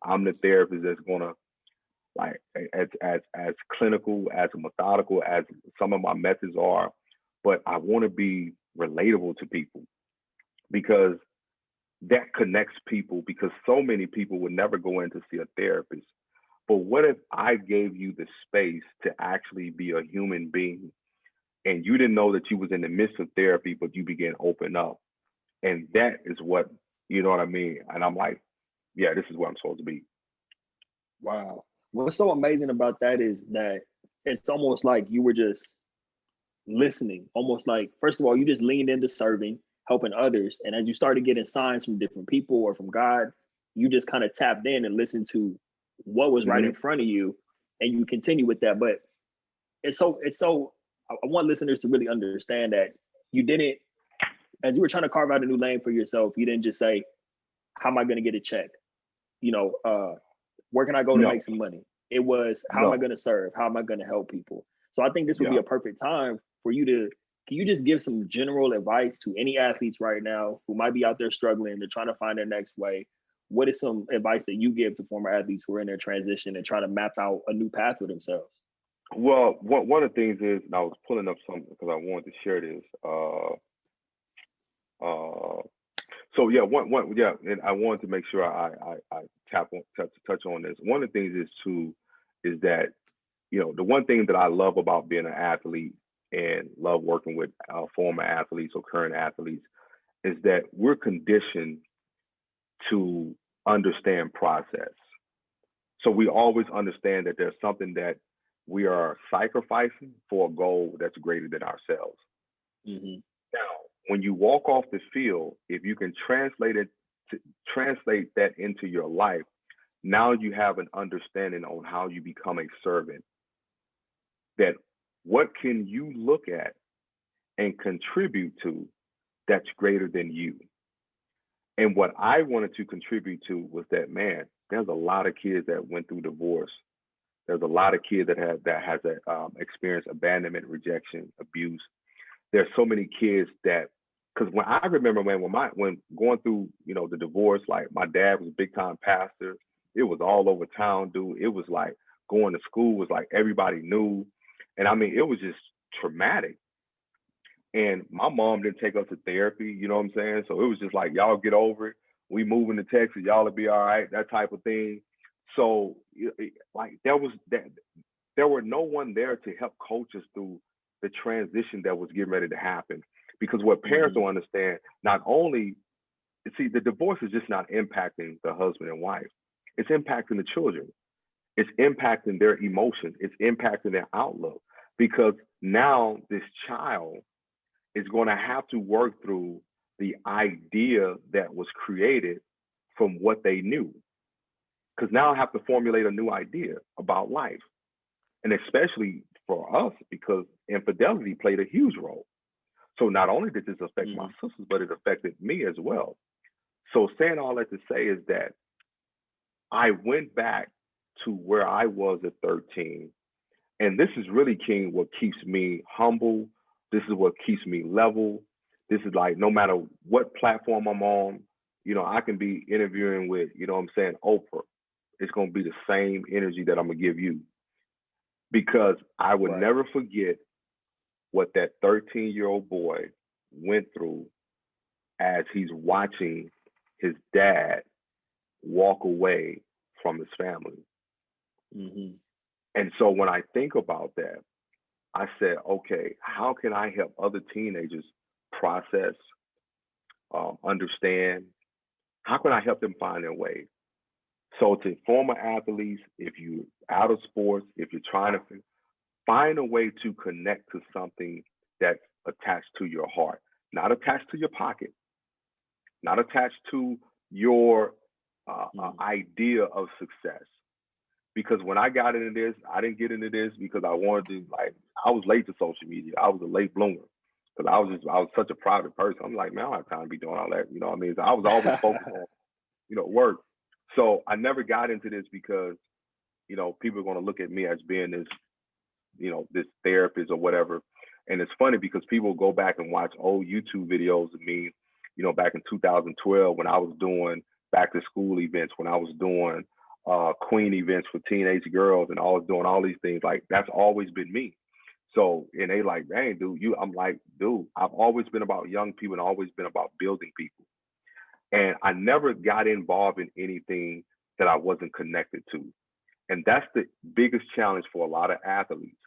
I'm the therapist that's going to, like, as clinical, as methodical as some of my methods are, but I want to be relatable to people because that connects people, because so many people would never go in to see a therapist. But what if I gave you the space to actually be a human being and you didn't know that you was in the midst of therapy, but you began to open up? And that is what, you know what I mean? And I'm like, yeah, this is where I'm supposed to be. Wow. What's so amazing about that is that it's almost like you were just listening, almost like, first of all, you just leaned into serving, helping others. And as you started getting signs from different people or from God, you just kind of tapped in and listened to what was right in front of you. And you continue with that. But it's so, I want listeners to really understand that you didn't, as you were trying to carve out a new lane for yourself, you didn't just say, how am I going to get a check? Where can I go to make some money? It was, how am I going to serve? How am I going to help people? So I think this would be a perfect time for you to, can you just give some general advice to any athletes right now who might be out there struggling, they're trying to find their next way? What is some advice that you give to former athletes who are in their transition and trying to map out a new path for themselves? Well, one of the things is, and I was pulling up something because I wanted to share this. So yeah, and I wanted to make sure I touch on this. One of the things is that, the one thing that I love about being an athlete and love working with former athletes or current athletes is that we're conditioned to understand process. So we always understand that there's something that we are sacrificing for a goal that's greater than ourselves. Mm-hmm. Now, when you walk off the field, if you can translate that into your life, now you have an understanding on how you become a servant. That what can you look at and contribute to that's greater than you? And what I wanted to contribute to was that, man, there's a lot of kids that went through divorce. There's a lot of kids that has experienced abandonment, rejection, abuse. There's so many kids that, because when I remember, man, when going through, the divorce, like my dad was a big time pastor. It was all over town, dude. It was like going to school was like everybody knew. And I mean, it was just traumatic. And my mom didn't take us to therapy, you know what I'm saying? So it was just like, y'all get over it. We moving to Texas, y'all will be all right, that type of thing. So like there were no one there to help coach us through the transition that was getting ready to happen. Because what parents Mm-hmm. don't understand, not only, see, the divorce is just not impacting the husband and wife, it's impacting the children. It's impacting their emotions. It's impacting their outlook, because now this child is going to have to work through the idea that was created from what they knew. Because now I have to formulate a new idea about life. And especially for us, because infidelity played a huge role. So not only did this affect my Mm-hmm. sisters, but it affected me as well. So saying all that to say is that I went back to where I was at 13. And this is really, King, what keeps me humble. This is what keeps me level. This is like, no matter what platform I'm on, I can be interviewing with, what I'm saying, Oprah. It's going to be the same energy that I'm going to give you, because I would Right. never forget what that 13-year-old boy went through as he's watching his dad walk away from his family. Mm-hmm. And so when I think about that, I said, okay, how can I help other teenagers process, understand? How can I help them find their way? So to former athletes, if you're out of sports, if you're trying to find a way to connect to something that's attached to your heart, not attached to your pocket, not attached to your idea of success. Because when I got into this, I didn't get into this because I wanted to, like, I was late to social media. I was a late bloomer because I was such a private person. I'm like, man, I don't have time to be doing all that. You know what I mean? So I was always focused on, work. So I never got into this because, people are going to look at me as being this, this therapist or whatever. And it's funny because people go back and watch old YouTube videos of me, back in 2012 when I was doing back to school events, when I was doing queen events for teenage girls, and I was doing all these things. Like, that's always been me. So, and they like, dang, dude, I'm like, dude, I've always been about young people and always been about building people. And I never got involved in anything that I wasn't connected to. And that's the biggest challenge for a lot of athletes.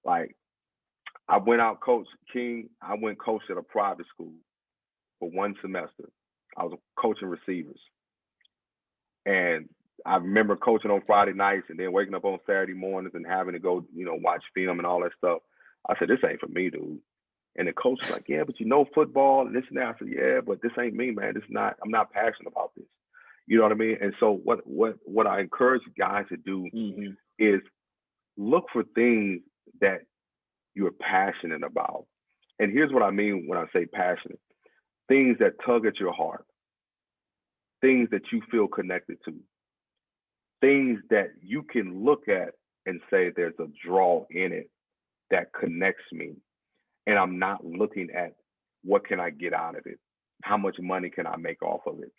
Like, I went out, Coach King, I went coach at a private school for one semester. I was coaching receivers. And I remember coaching on Friday nights and then waking up on Saturday mornings and having to go, watch film and all that stuff. I said, this ain't for me, dude. And the coach was like, yeah, but football and this and that. I said, yeah, but this ain't me, man. I'm not passionate about this. You know what I mean? And so what I encourage guys to do Mm-hmm. is look for things that you're passionate about. And here's what I mean when I say passionate: things that tug at your heart, things that you feel connected to, things that you can look at and say there's a draw in it that connects me. And I'm not looking at what can I get out of it? How much money can I make off of it?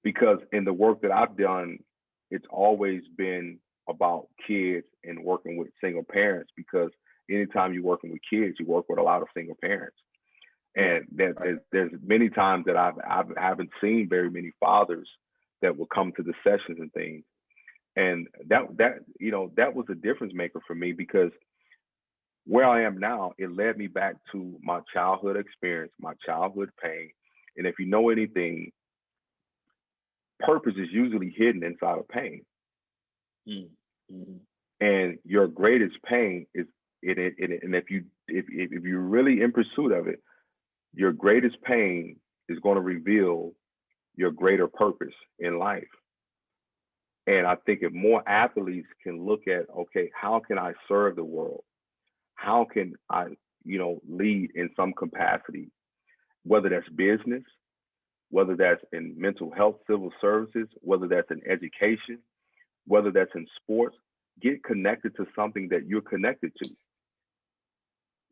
Because in the work that I've done, it's always been about kids and working with single parents, because anytime you're working with kids, you work with a lot of single parents. And there's many times that I haven't seen very many fathers that will come to the sessions and things. And that was a difference maker for me, because where I am now, it led me back to my childhood experience, my childhood pain. And if you know anything, purpose is usually hidden inside of pain. Mm-hmm. And your greatest pain is in it. And if you're really in pursuit of it, your greatest pain is going to reveal your greater purpose in life. And I think if more athletes can look at, okay, how can I serve the world? How can I, lead in some capacity, whether that's business, whether that's in mental health, civil services, whether that's in education, whether that's in sports, get connected to something that you're connected to.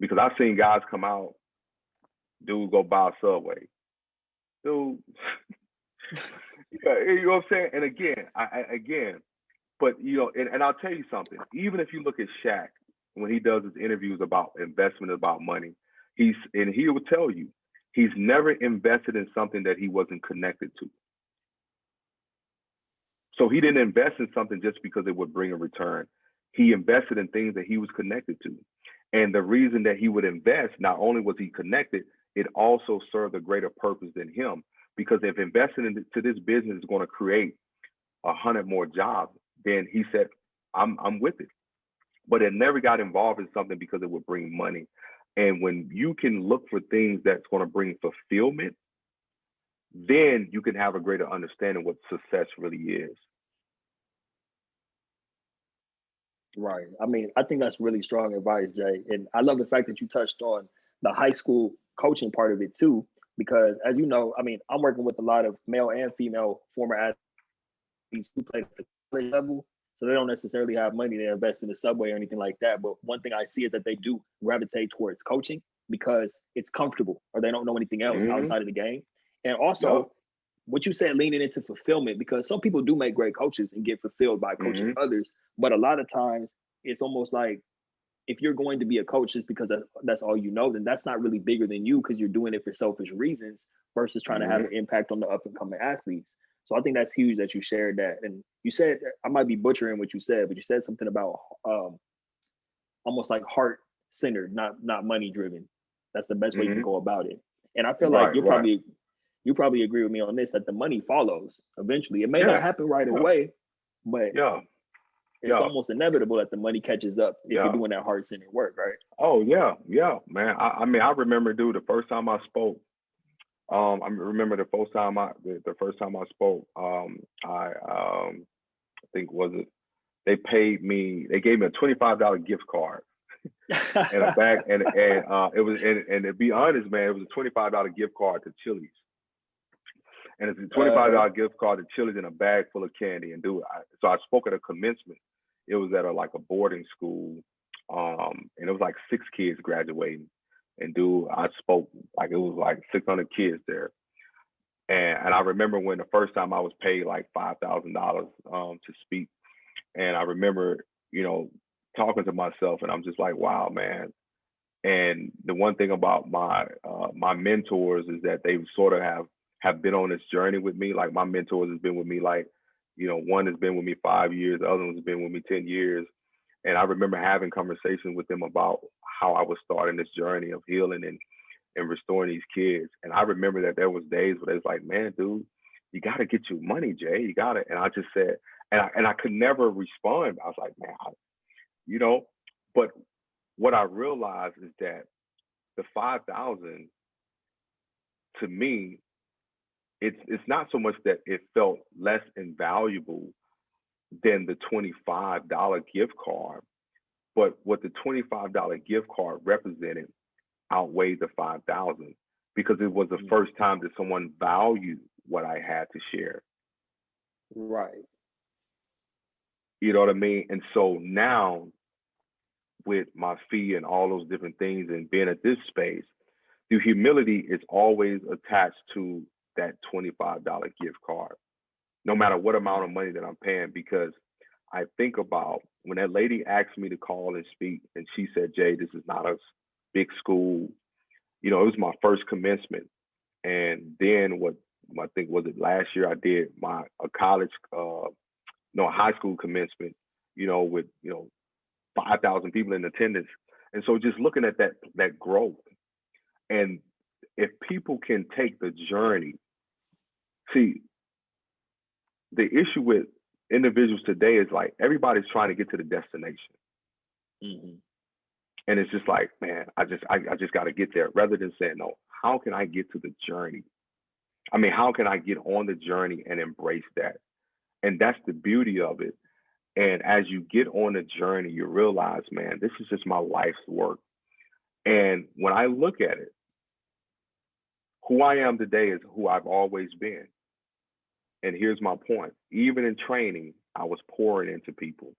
Because I've seen guys come out, dude, go buy a Subway. Dude, you know what I'm saying? And again, but and I'll tell you something, even if you look at Shaq, when he does his interviews about investment, about money, he will tell you, he's never invested in something that he wasn't connected to. So he didn't invest in something just because it would bring a return. He invested in things that he was connected to. And the reason that he would invest, not only was he connected, it also served a greater purpose than him. Because if investing into this business is going to create 100 more jobs, then he said, I'm with it. But it never got involved in something because it would bring money. And when you can look for things that's going to bring fulfillment, then you can have a greater understanding what success really is. Right. I mean, I think that's really strong advice, Jay. And I love the fact that you touched on the high school coaching part of it too, because as you know, I mean, I'm working with a lot of male and female former athletes who play at the college level. So they don't necessarily have money to invest in the subway or anything like that. But one thing I see is that they do gravitate towards coaching because it's comfortable or they don't know anything else outside of the game. And also, what you said, leaning into fulfillment, because some people do make great coaches and get fulfilled by coaching others. But a lot of times it's almost like if you're going to be a coach just because that's all you know, then that's not really bigger than you because you're doing it for selfish reasons versus trying to have an impact on the up and coming athletes. So I think that's huge that you shared that. And you said, I might be butchering what you said, but you said something about almost like heart centered, not money driven. That's the best way you can go about it. And I feel like you probably agree with me on this, that the money follows eventually. It may not happen right away, but it's almost inevitable that the money catches up if you're doing that heart-centered work, right? Oh, yeah, man. I mean, I remember, dude, the first time I spoke, I remember the first time I spoke, I think they gave me a $25 gift card and a bag, and it was, and to be honest, man, it was a $25 gift card to Chili's. And it's a $25 gift card to Chili's and a bag full of candy. And dude, so I spoke at a commencement. It was at a boarding school, and it was like 6 kids graduating. And dude, I spoke like it was like 600 kids there. And I remember when the first time I was paid like $5,000 to speak. And I remember, talking to myself, and I'm just like, wow, man. And the one thing about my mentors is that they sort of have been on this journey with me. Like my mentors has been with me, like, one has been with me 5 years, the other one's been with me 10 years. And I remember having conversations with them about how I was starting this journey of healing and restoring these kids. And I remember that there was days where they was like, man, dude, you got to get your money, Jay. You got it. And I just said, and I could never respond. I was like, man, but what I realized is that the 5,000 to me, it's not so much that it felt less invaluable than the $25 gift card, but what the $25 gift card represented outweighed the 5,000 because it was the first time that someone valued what I had to share. Right. You know what I mean? And so now with my fee and all those different things and being at this space, the humility is always attached to that $25 gift card, no matter what amount of money that I'm paying, because I think about when that lady asked me to call and speak, and she said, Jay, this is not a big school. It was my first commencement. And then I think was it last year, I did a high school commencement, with, 5,000 people in attendance. And so just looking at that growth, and if people can take the journey, see, the issue with individuals today is like everybody's trying to get to the destination. And it's just like, man, I just got to get there, rather than saying, no, how can I get to the journey? I mean, how can I get on the journey and embrace that? And that's the beauty of it. And as you get on the journey, you realize, man, this is just my life's work. And when I look at it, who I am today is who I've always been. And here's my point. Even in training, I was pouring into people.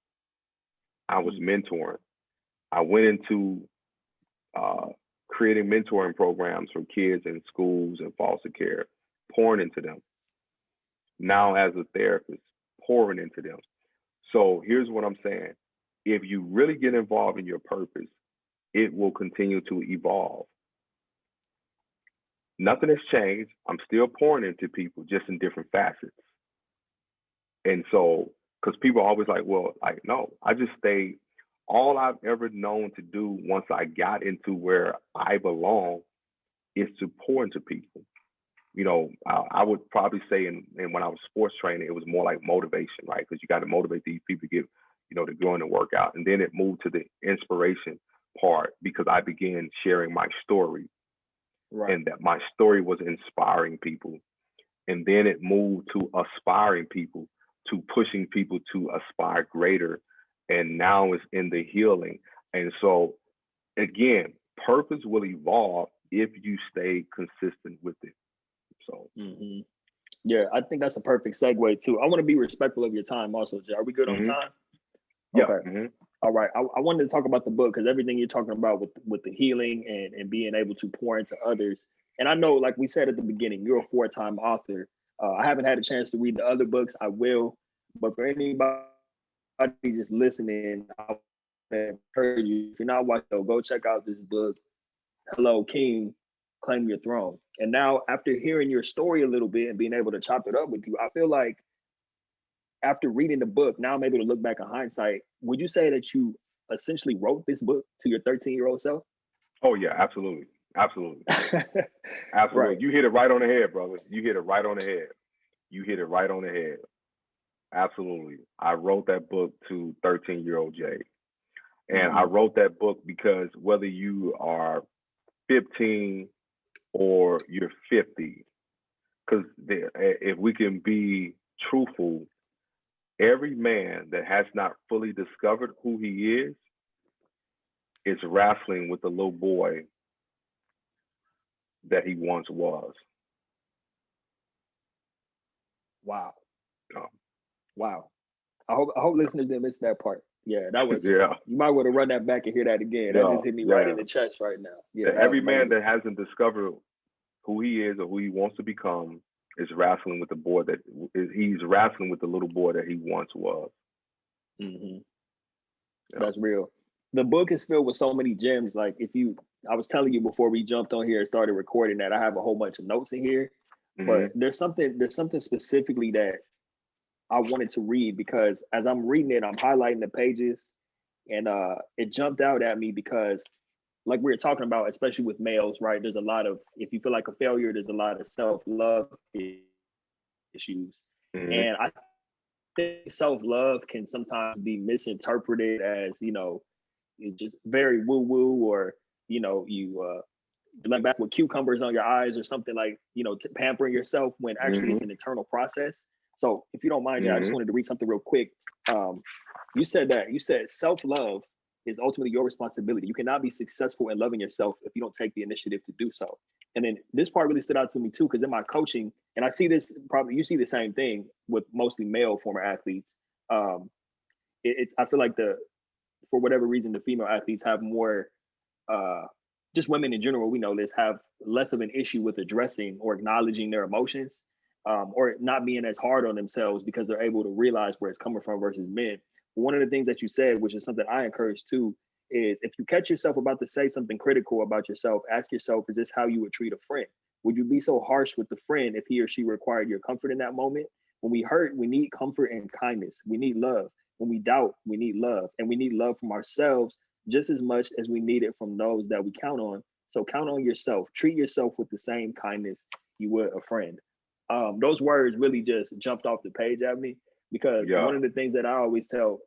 I was mentoring. I went into creating mentoring programs for kids in schools and foster care, pouring into them. Now as a therapist, pouring into them. So here's what I'm saying. If you really get involved in your purpose, it will continue to evolve. Nothing has changed. I'm still pouring into people, just in different facets. And so, because people are always like, well, like, no, I just stayed. All I've ever known to do once I got into where I belong is to pour into people. You know, I would probably say when I was sports training, it was more like motivation, right? Because you got to motivate these people to get, you know, to go in and work out. And then it moved to the inspiration part because I began sharing my story, Right. and that my story was inspiring people. And then it moved to aspiring people, to pushing people to aspire greater. And now it's in the healing. And so again, purpose will evolve if you stay consistent with it. So yeah, I think that's a perfect segue too. I want to be respectful of your time also, Jay. Are we good on time? Yeah. Okay. All right. I wanted to talk about the book because everything you're talking about with the healing and being able to pour into others. And I know, like we said at the beginning, you're a 4-time author. I haven't had a chance to read the other books. I will. But for anybody just listening, I encourage you, if you're not watching, go check out this book, Hello King, Claim Your Throne. And now after hearing your story a little bit and being able to chop it up with you, I feel like after reading the book, now I'm able to look back in hindsight. Would you say that you essentially wrote this book to your 13-year-old self? Oh yeah, absolutely. Absolutely. Absolutely. Right. You hit it right on the head, brother. You hit it right on the head. You hit it right on the head. Absolutely. I wrote that book to 13-year-old Jay. And I wrote that book because whether you are 15 or you're 50, because if we can be truthful, every man that has not fully discovered who he is wrestling with the little boy that he once was. Wow. Um, Wow. I hope listeners didn't miss that part. Yeah, that was, yeah. You might want to run that back and hear that again. That just hit me right in the chest right now. Yeah. Every man that hasn't discovered who he is or who he wants to become is wrestling with the boy he's wrestling with the little boy that he once was. That's real. The book is filled with so many gems. Like I was telling you before we jumped on here and started recording that I have a whole bunch of notes in here, but there's something specifically that I wanted to read because as I'm reading it, I'm highlighting the pages, and it jumped out at me because, like we were talking about, especially with males, right? There's a lot of, if you feel like a failure, there's a lot of self-love issues, and I think self-love can sometimes be misinterpreted as, it's just very woo-woo, or you let back with cucumbers on your eyes or something, like pampering yourself, when actually it's an internal process. So if you don't mind, I just wanted to read something real quick. You said self-love is ultimately your responsibility. You cannot be successful in loving yourself if you don't take the initiative to do so. And then this part really stood out to me too, because in my coaching, and I see this, probably you see the same thing with mostly male former athletes. I feel like for whatever reason, the female athletes have more, just women in general, we know this, have less of an issue with addressing or acknowledging their emotions, or not being as hard on themselves because they're able to realize where it's coming from versus men. One of the things that you said, which is something I encourage too, is if you catch yourself about to say something critical about yourself, ask yourself, is this how you would treat a friend? Would you be so harsh with the friend if he or she required your comfort in that moment? When we hurt, we need comfort and kindness. We need love. When we doubt, we need love. And we need love from ourselves just as much as we need it from those that we count on. So count on yourself. Treat yourself with the same kindness you would a friend. Those words really just jumped off the page at me, because one of the things that I always tell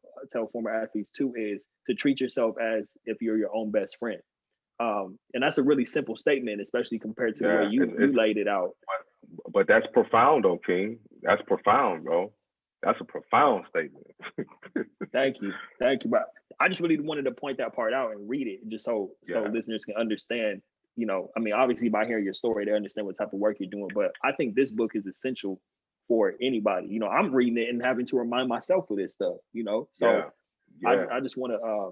former athletes too is to treat yourself as if you're your own best friend. And that's a really simple statement, especially compared to the way you laid it out. But that's profound, though, King. That's profound, bro. That's a profound statement. Thank you. But I just really wanted to point that part out and read it, just so listeners can understand. Obviously by hearing your story, they understand what type of work you're doing. But I think this book is essential for anybody. I'm reading it and having to remind myself of this stuff. So I just want to,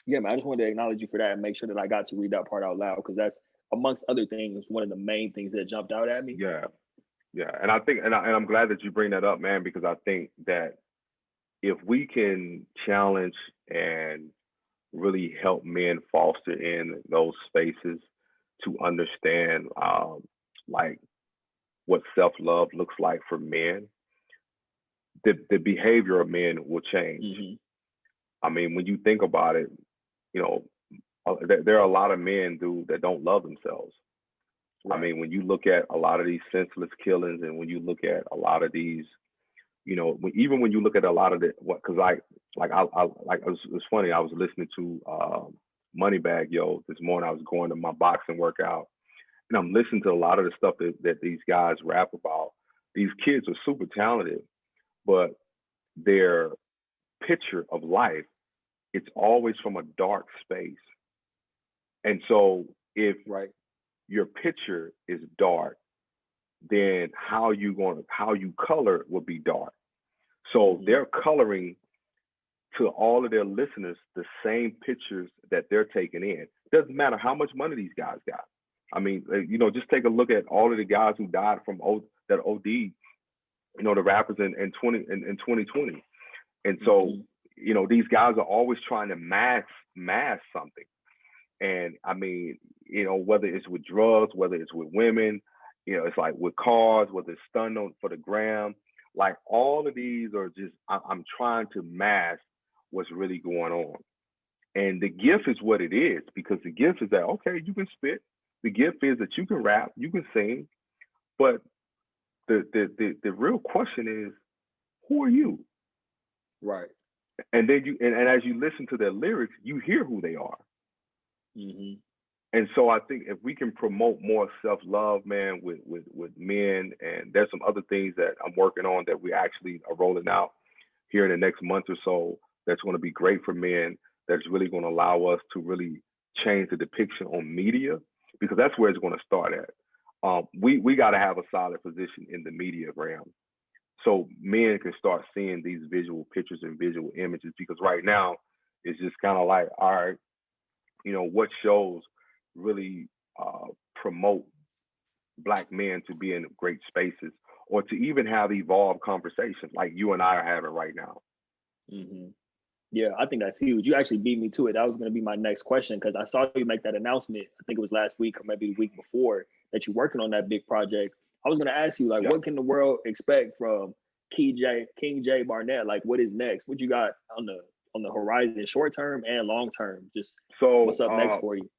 man, I just wanted to acknowledge you for that and make sure that I got to read that part out loud, because that's, amongst other things, one of the main things that jumped out at me. Yeah, and I think, and I'm glad that you bring that up, man, because I think that if we can challenge and really help men foster in those spaces to understand, like what self-love looks like for men, the behavior of men will change. Mm-hmm. I mean, when you think about it, you know, there are a lot of men, dude, that don't love themselves. Right. I mean, when you look at a lot of these senseless killings, and when you look at a lot of these, you know, even when you look at a lot of the what, because it was funny. I was listening to Moneybag Yo this morning. I was going to my boxing workout, and I'm listening to a lot of the stuff that these guys rap about. These kids are super talented, but their picture of life, it's always from a dark space. And so if Right. your picture is dark, then how you color will be dark. So they're coloring to all of their listeners the same pictures that they're taking in. Doesn't matter how much money these guys got. I mean, you know, just take a look at all of the guys who died from that OD, you know, the rappers in 2020. And so, you know, these guys are always trying to mask something. And I mean, you know, whether it's with drugs, whether it's with women, you know, it's like with cars, whether it's stunning for the gram, like all of these are just, I'm trying to mask what's really going on. And the gift is what it is, because the gift is that, okay, you can spit. The gift is that you can rap, you can sing, but the real question is, who are you? Right. And then and as you listen to their lyrics, you hear who they are. Mm-hmm. And so I think if we can promote more self-love, man, with men, and there's some other things that I'm working on that we actually are rolling out here in the next month or so, that's going to be great for men, that's really going to allow us to really change the depiction on media, because that's where it's going to start at. We got to have a solid position in the media realm, so men can start seeing these visual pictures and visual images, because right now it's just kind of like, all right, you know, what shows really promote Black men to be in great spaces, or to even have evolved conversations like you and I are having right now. Mm-hmm. Yeah, I think that's huge. You actually beat me to it. That was going to be my next question, because I saw you make that announcement. I think it was last week or maybe the week before, that you're working on that big project. I was going to ask you, like, what can the world expect from King J Barnett? Like, what is next? What you got on the horizon, short term and long term? Just what's up next for you?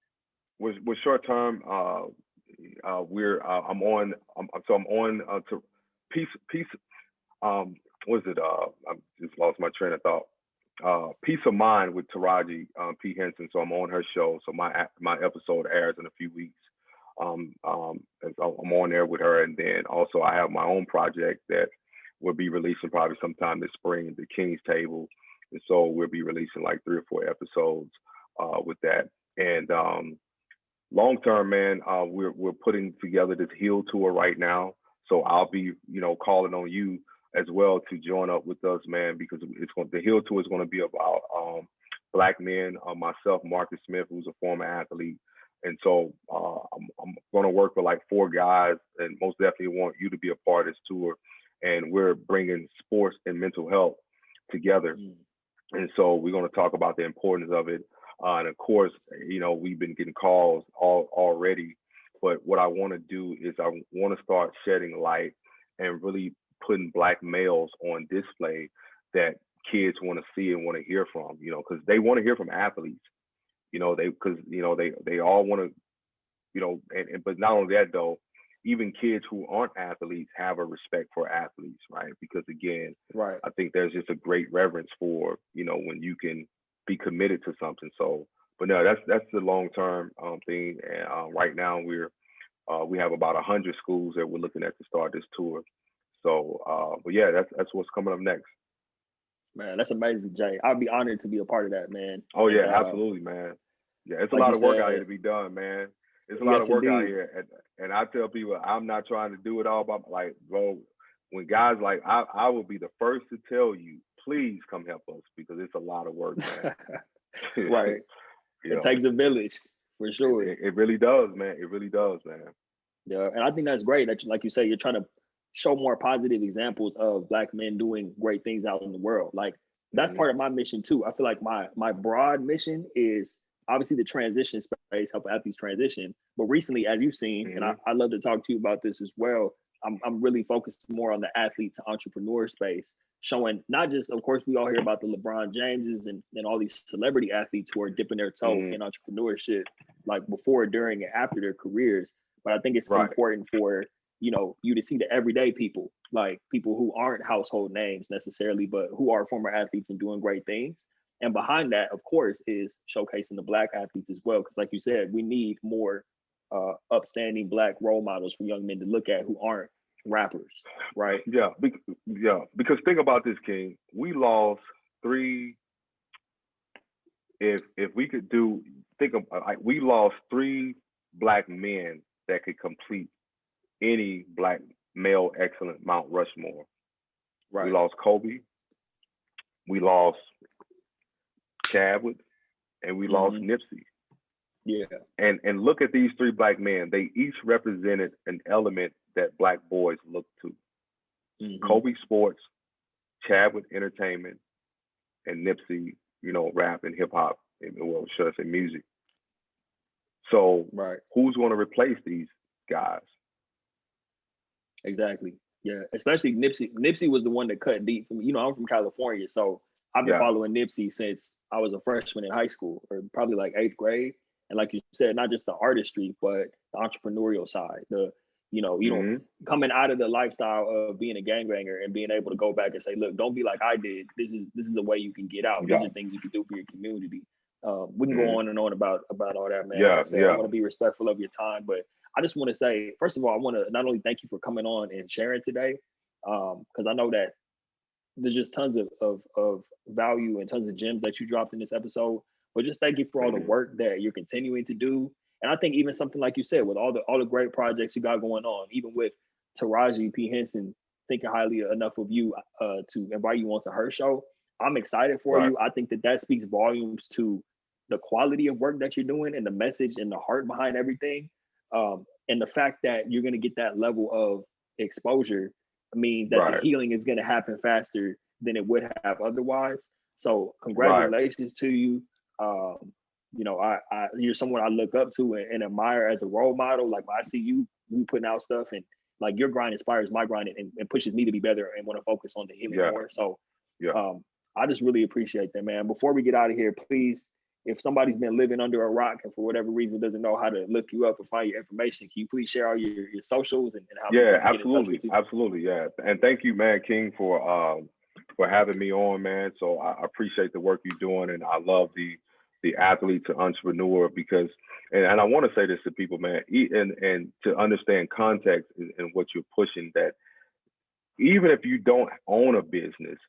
With short term, I'm on to peace. What is it? I just lost my train of thought. Peace of Mind with Taraji P. Henson. So I'm on her show. So my episode airs in a few weeks. And so I'm on there with her, and then also I have my own project that will be releasing probably sometime this spring, The King's Table. And so we'll be releasing like 3 or 4 episodes with that. And long term, man, we're putting together this Heal Tour right now. So I'll be, you know, calling on you as well to join up with us, man, because the Heal Tour is going to be about Black men. Myself, Marcus Smith, who's a former athlete, and so I'm going to work with like 4 guys, and most definitely want you to be a part of this tour. And we're bringing sports and mental health together, and so we're going to talk about the importance of it. And of course, you know, we've been getting calls already, but what I want to do is I want to start shedding light and really putting Black males on display that kids want to see and want to hear from, you know, because they want to hear from athletes, you know, they all want to, you know, but not only that though, even kids who aren't athletes have a respect for athletes, right? Because again, right, I think there's just a great reverence for, you know, when you can be committed to something. So, but no, that's the long-term thing. And right now we have about 100 schools that we're looking at to start this tour. So, but yeah, that's what's coming up next. Man, that's amazing, Jay. I'd be honored to be a part of that, man. Oh yeah, absolutely, man. Yeah, it's like a lot of work out here to be done, man. It's a lot of work out here, and I tell people I'm not trying to do it all by, like, bro. When guys like I will be the first to tell you, please come help us, because it's a lot of work, man. Right. It takes a village, for sure. It really does, man. It really does, man. Yeah, and I think that's great that, like you say, you're trying to show more positive examples of Black men doing great things out in the world. Like, that's part of my mission too. I feel like my broad mission is obviously the transition space, help athletes transition. But recently, as you've seen, and I love to talk to you about this as well, I'm really focused more on the athlete to entrepreneur space, showing not just, of course, we all hear about the LeBron Jameses and all these celebrity athletes who are dipping their toe in entrepreneurship, like before, during, and after their careers. But I think it's important for, you to see the everyday people, like people who aren't household names necessarily, but who are former athletes and doing great things. And behind that, of course, is showcasing the Black athletes as well. Because like you said, we need more upstanding Black role models for young men to look at who aren't rappers, right? Yeah, because think about this, King. We lost three. If we could we lost three Black men that could complete any Black male excellent Mount Rushmore. Right. We lost Kobe. We lost Chadwick, and we lost Nipsey. Yeah. And look at these three Black men. They each represented an element that Black boys look to. Kobe sports, Chadwick entertainment, and Nipsey, rap and hip hop, and well, should I say music. So who's going to replace these guys? Exactly. Yeah. Especially Nipsey. Nipsey was the one that cut deep from, I'm from California. So I've been following Nipsey since I was a freshman in high school, or probably like 8th grade. And like you said, not just the artistry, but the entrepreneurial side, coming out of the lifestyle of being a gangbanger and being able to go back and say, look, don't be like I did. This is a way you can get out. These are things you can do for your community. We can go on and on about all that, man. I want to be respectful of your time, but I just want to say, first of all, I want to not only thank you for coming on and sharing today, because I know that there's just tons of value and tons of gems that you dropped in this episode. But just thank you for all the work that you're continuing to do. And I think even something like you said, with all the great projects you got going on, even with Taraji P. Henson thinking highly enough of you to invite you onto her show, I'm excited for you. I think that speaks volumes to the quality of work that you're doing and the message and the heart behind everything. And the fact that you're going to get that level of exposure means that the healing is going to happen faster than it would have otherwise. So congratulations to you. You're someone I look up to and admire as a role model. Like when I see you putting out stuff, and like your grind inspires my grind and pushes me to be better and want to focus on the healing more. So I just really appreciate that, man. Before we get out of here, please, if somebody's been living under a rock and for whatever reason doesn't know how to look you up or find your information, can you please share all your socials and how people can get in touch with you? Absolutely. Yeah. And thank you, man, King, for having me on, man. So I appreciate the work you're doing, and I love the athlete to entrepreneur, because, and I want to say this to people, man, and to understand context and what you're pushing, that even if you don't own a business,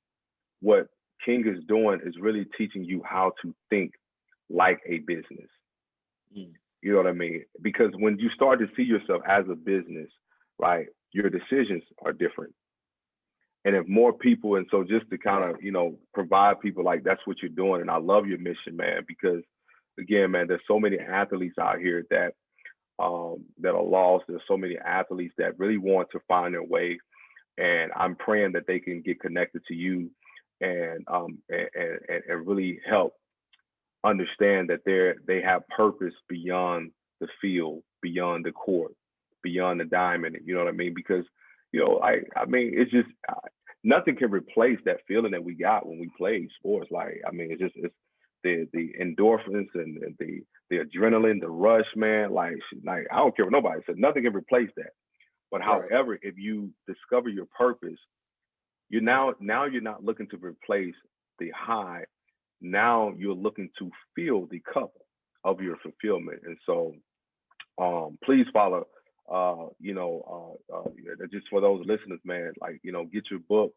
what King is doing is really teaching you how to think like a business. You know what I mean? Because when you start to see yourself as a business, right, your decisions are different. And if more people, and so just to kind of, provide people, like, that's what you're doing. And I love your mission, man, because again, man, there's so many athletes out here that are lost. There's so many athletes that really want to find their way. And I'm praying that they can get connected to you and really help understand that they have purpose beyond the field, beyond the court, beyond the diamond. You know what I mean? Because, it's just, nothing can replace that feeling that we got when we played sports. It's the endorphins and the adrenaline, the rush, man. Like I don't care what nobody said. Nothing can replace that. But however, if you discover your purpose, you're now you're not looking to replace the high. Now you're looking to fill the cup of your fulfillment. And so, please follow. Just for those listeners, man, get your book.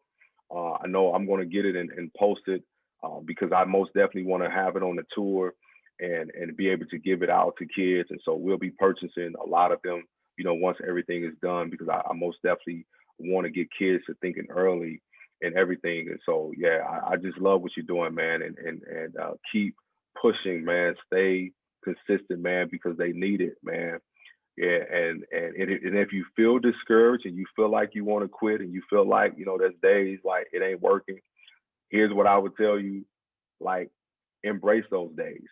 I know I'm going to get it and post it because I most definitely want to have it on the tour and be able to give it out to kids. And so we'll be purchasing a lot of them, once everything is done, because I most definitely want to get kids to thinking early and everything. And so, I just love what you're doing, man, and keep pushing, man. Stay consistent, man, because they need it, man. Yeah, and if you feel discouraged and you feel like you want to quit and you feel like, there's days like it ain't working, here's what I would tell you, like, embrace those days,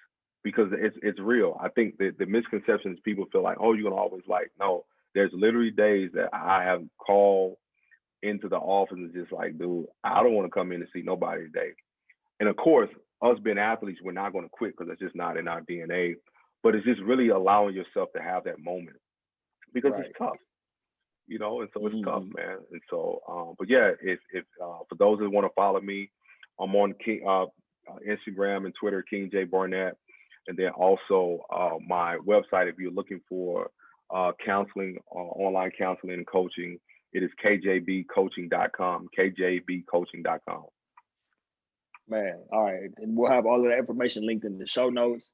because it's real. I think the misconception is people feel like, oh, you're going to always, like, no, There's literally days that I have called into the office and just like, dude, I don't want to come in and see nobody today. And of course, us being athletes, we're not going to quit because it's just not in our DNA. But it's just really allowing yourself to have that moment because Right. it's tough, you know, and so it's tough, man. And so, but yeah, if for those that want to follow me, I'm on Instagram and Twitter, King J Barnett, and then also my website if you're looking for counseling, online counseling and coaching. It is kjbcoaching.com, kjbcoaching.com. Man, all right. And we'll have all of that information linked in the show notes.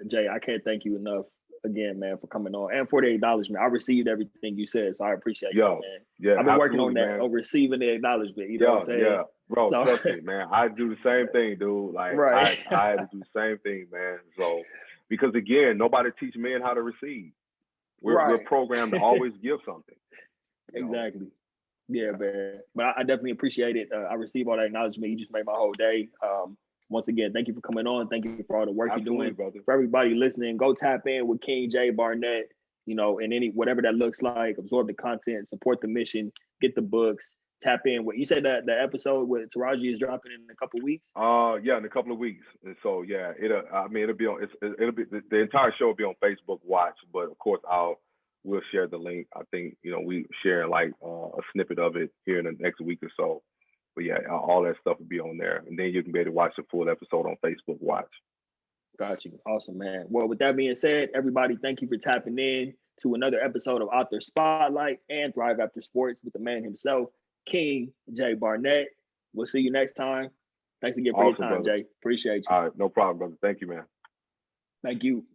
Jay, I can't thank you enough again, man, for coming on and for the acknowledgement. I received everything you said, so I appreciate you, man. Yeah, I've been working on that, on receiving the acknowledgement. You know what I'm saying? Yeah, bro, so, trust me, man. I do the same thing, dude. Like, right. I had to do the same thing, man. So, because again, nobody teach men how to receive. We're programmed to always give something. Exactly. Yeah, man. But I definitely appreciate it. I received all that acknowledgement. You just made my whole day. Once again, thank you for coming on. Thank you for all the work you're doing. Brother. For everybody listening, go tap in with King J Barnett, you know, and whatever that looks like, absorb the content, support the mission, get the books, tap in. What you said that the episode with Taraji is dropping in a couple of weeks? Yeah, in a couple of weeks. And so yeah, it'll be on the entire show will be on Facebook Watch, but of course we'll share the link. I think, you know, we share like a snippet of it here in the next week or so. But yeah, all that stuff will be on there. And then you can be able to watch the full episode on Facebook Watch. Got you. Awesome, man. Well, with that being said, everybody, thank you for tapping in to another episode of Author Spotlight and Thrive After Sports with the man himself, King J Barnett. We'll see you next time. Thanks again for your time, brother. Jay. Appreciate you. All right, no problem, brother. Thank you, man. Thank you.